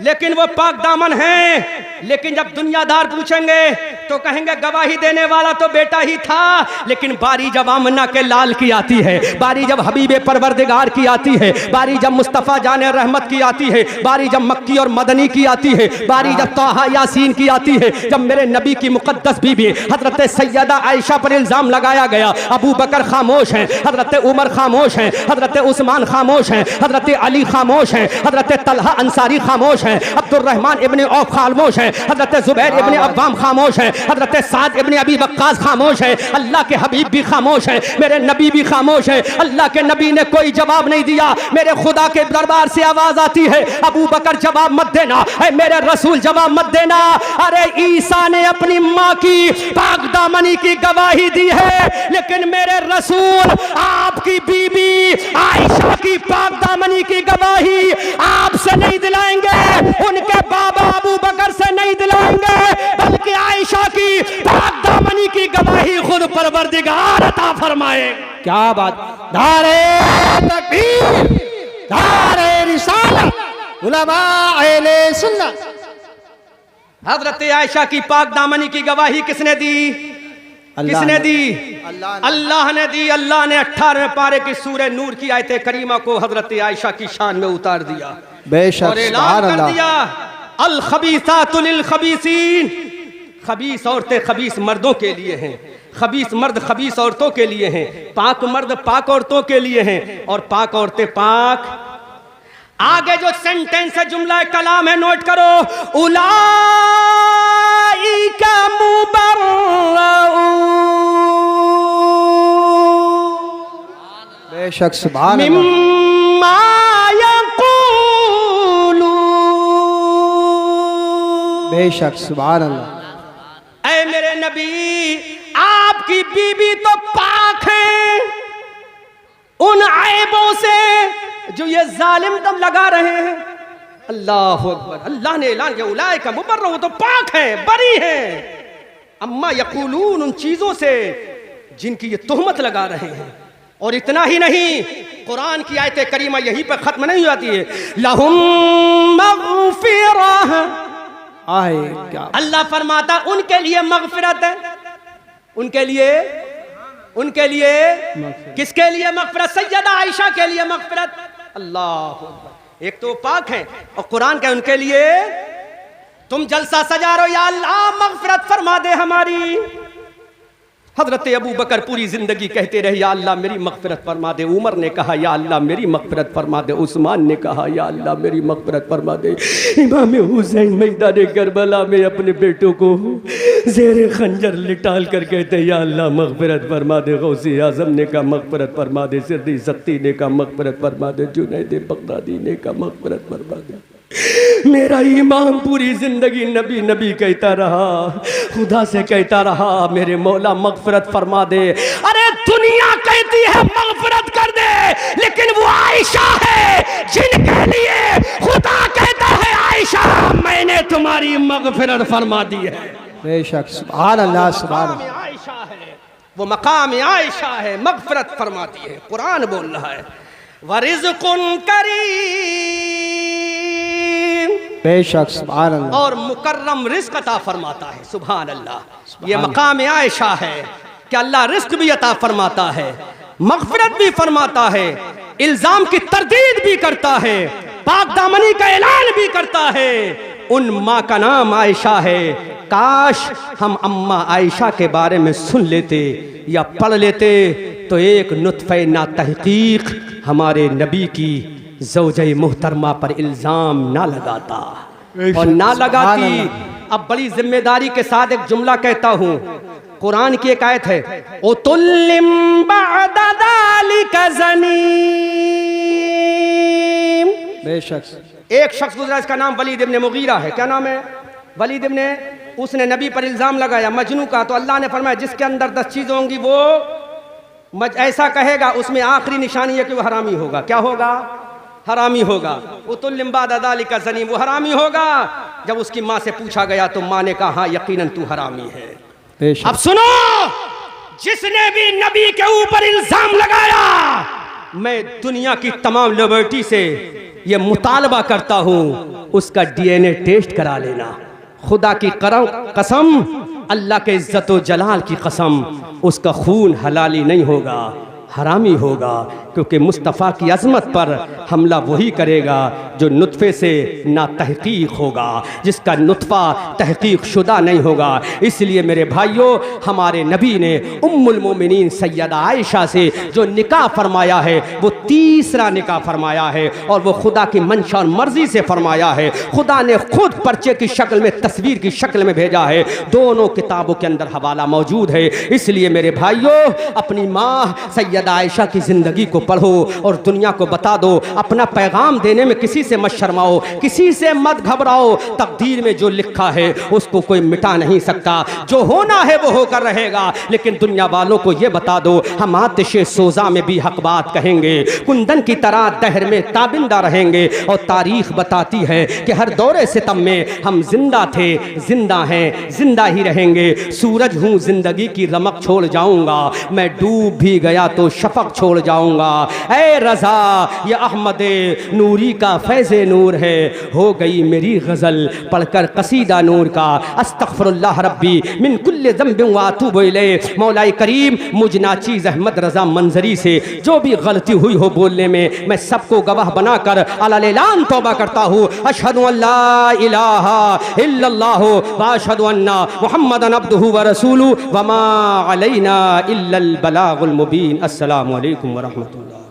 लेकिन वो पाक दामन है। लेकिन जब दुनियादार पूछेंगे तो कहेंगे गवाही देने वाला तो बेटा ही था, लेकिन बारी जब आमना के लाल की आती है, बारी जब हबीबे परवरदिगार की आती है, बारी जब मुस्तफ़ा जाने रहमत की आती है, बारी जब मक्की और मदनी की आती है, बारी जब तोहा यासीन की आती है, जब मेरे नबी की मुकद्दस बीबी हजरत सैयदा आयशा पर इल्ज़ाम लगाया गया, अबू बकर खामोश हैं, हजरत उमर खामोश हैं, हजरत उस्मान खामोश हैं, हजरत अली खामोश हैं, हजरत तलहा अंसारी खामोश हैं, अब्दुर्रहमान इब्ने औफ खामोश हैं, हजरत जुबैर इब्ने अव्वाम खामोश हैं, हजरत साद इब्ने अबी वक्कास खामोश हैं, अल्लाह के हबीब भी खामोश हैं, मेरे नबी भी खामोश हैं। अल्लाह के नबी ने कोई जवाब नहीं दिया। मेरे खुदा के दरबार से आवाज आती है, अबू बकर जवाब मत देना, ऐ मेरे रसूल जवाब मत देना। अरे ईसा ने अपनी माँ की पाक दामनी की गवाही दी है, लेकिन मेरे रसूल आपकी बीबी आयशा की पाक दामनी की गवाही आपसे नहीं दिलाएंगे, उनके बाबा अबू बकर से नहीं दिलाएंगे, बल्कि आयशा की पाक दामनी की गवाही खुद परवरदिगार अता फरमाए। क्या बात। नारे तकबीर, नारे रिसालत, उलमा अहले सुन्नत। हजरत आयशा की पाक दामनी की गवाही किसने दी? किसने दी? अल्लाह ने दी। अल्लाह ने 18वें पारे की सूरह नूर की आयत करीमा को हजरत आयशा की शान में उतार दिया और ऐलान कर दिया, अल खबीसातु लिल खबीसीन, खबीस औरतें खबीस मर्दों के लिए हैं, खबीस मर्द खबीस औरतों के लिए हैं, पाक मर्द पाक औरतों के लिए हैं और पाक औरतें पाक। आगे जो सेंटेंस है, जुमला कलाम है, नोट करो, उलाइका मुबर्रऊन, बेशक सुभान अल्लाह, मिम्मा यक़ूलून, बेशक सुभान अल्लाह। ऐ मेरे नबी, आपकी बीबी तो पाक है उन ऐबों से जो ये जालिम दम लगा रहे हैं। अल्लाह अकबर। अल्लाह ने ऐलान किया, उलाइका मुबर्रऊन, वो तो पाक है, बरी है, अम्मा यक़ूलून, उन चीजों से जिनकी ये तोहमत लगा रहे हैं। और इतना ही नहीं, कुरान की आयत करीमा यहीं पर खत्म नहीं होती है, लहुम मग़फ़िरह, आए क्या अल्लाह फरमाता उनके लिए मग़फ़िरत है, उनके लिए, उनके लिए, किसके लिए मग़फ़िरत? सैयदा आयशा के लिए मग़फ़िरत। अल्लाह, एक तो पाक है और कुरान का उनके लिए। तुम जलसा सजा रहे हो, या अल्लाह मग़फ़िरत फरमा दे हमारी। हजरत अबू बकर पूरी जिंदगी कहते रहे, या अल्लाह मेरी मग़फ़िरत फरमा दे। उमर ने कहा, या अल्लाह मेरी मग़फ़िरत फरमा दे। उस्मान ने कहा, या अल्लाह मेरी मग़फ़िरत फरमा दे। इमाम हुसैन मैदान करबला में अपने बेटों को ज़ेरे खंजर लिटाल कर कहते, या अल्लाह मग़फ़िरत फरमा दे। गौसे आज़म ने कहा मग़फ़िरत फरमा दे। सिद्दीक़ सत्ती ने कहा मग़फ़िरत फरमा दे। जुनैद बगदादी ने कहा मग़फ़िरत फरमा दे। मेरा ईमान पूरी जिंदगी नबी नबी कहता रहा, खुदा से कहता रहा मेरे मौला मगफिरत फरमा दे। अरे दुनिया कहती है मगफिरत कर दे, लेकिन वो आयशा है जिनके लिए खुदा कहता है आयशा मैंने तुम्हारी मगफिरत फरमा दी है। बेशक, सुभान अल्लाह, सुभान अल्लाह। मकाम आयशा है, वो मकाम आयशा है, मगफिरत फरमाती है। कुरान बोल रहा है वरिज़्कुन करीम, बेशक, सुभान अल्लाह। और मुकर्रम रिज़्क अता फरमाता है। सुभान अल्लाह। ये मकाम आयशा है कि अल्लाह रिज़्क भी अता फरमाता है, मगफिरत भी फरमाता है, इल्जाम की तरदीद भी करता है, पाक दामनी का ऐलान भी करता है। उन माँ का नाम आयशा है। काश हम अम्मा आयशा के बारे में सुन लेते या पढ़ लेते तो एक नुत्फ़े ना तहकीक हमारे नबी की ज़ौजे मुहतरमा पर इल्ज़ाम ना लगाता और ना लगाती। अब बड़ी जिम्मेदारी के साथ एक जुमला कहता हूँ। कुरान की एक आयत है, उतुल्लिम बअदा ज़ालिका ज़नीम। बेशक। एक शख्स गुजरा, इसका नाम वलीद इब्ने मुगीरा है। क्या नाम है? वलीद इब्ने, उसने नबी पर इल्ज़ाम लगाया मजनू का। तो अल्लाह ने फरमाया जिसके अंदर 10 चीज़ें होंगी वो ऐसा कहेगा, उसमें आखिरी निशानी है कि वो हरामी होगा। क्या होगा? हरामी होगा। उतुल्लिम बअदा ज़ालिका ज़नीम, वो हरामी होगा। जब उसकी माँ से पूछा गया तो माँ ने कहा हाँ यकीनन तू हरामी है। अब सुनो, जिसने भी नबी के ऊपर इल्जाम लगाया, मैं दुनिया की तमाम लिबर्टी से ये मुतालबा करता हूं उसका डीएनए टेस्ट करा लेना। खुदा की कसम, अल्लाह के इज्जत व जलाल की कसम, उसका खून हलाली नहीं होगा, हरामी होगा। क्योंकि मुस्तफ़ा की अज़मत पर हमला वही करेगा जो नुत्फ़े से ना तहकीक होगा, जिसका नुत्फ़ा तहकीक शुदा नहीं होगा। इसलिए मेरे भाइयों, हमारे नबी ने उम्मुल मोमिनीन सैयदा आयशा से जो निकाह फरमाया है वो तीसरा निकाह फरमाया है, और वो खुदा की मंशा और मर्ज़ी से फरमाया है। खुदा ने खुद पर्चे की शक्ल में, तस्वीर की शक्ल में भेजा है। दोनों किताबों के अंदर हवाला मौजूद है। इसलिए मेरे भाइयों, अपनी माँ सैयदा आयशा की ज़िंदगी को पढ़ो और दुनिया को बता दो। अपना पैगाम देने में किसी से मत शर्माओ, किसी से मत घबराओ। तकदीर में जो लिखा है उसको कोई मिटा नहीं सकता। जो होना है वो होकर रहेगा। लेकिन दुनिया वालों को ये बता दो, हम आतिशे सोजा में भी हक बात कहेंगे, कुंदन की तरह दहर में ताबिंदा रहेंगे। और तारीख बताती है कि हर दौरे सितम में हम जिंदा थे, जिंदा हैं, जिंदा ही रहेंगे। सूरज हूँ, जिंदगी की रमक छोड़ जाऊंगा, मैं डूब भी गया तो शफक छोड़ जाऊंगा। ऐ रज़ा, ये अहमद नूरी का फैज़े नूर है। हो गई मेरी गज़ल पढ़कर कसीदा नूर का। अस्तग़फिरुल्लाह रब्बी मिन कुल्लि ज़ंबिन व अतूबु इलैह। मौलाए करीम, मुझ नाचीज़ अहमद रज़ा मंजरी से जो भी गलती हुई हो बोलने में, मैं सबको गवाह बनाकर अल-ऐलान तौबा करता हूँ। अशहदु अल्ला इलाहा इल्लल्लाह व अशहदु अन्ना मुहम्मदन अब्दुहु व रसूलुहु व मा अलैना इल्लल बलागुल मुबीन। अस्सलामु अलैकुम व रहमतुल्लाह।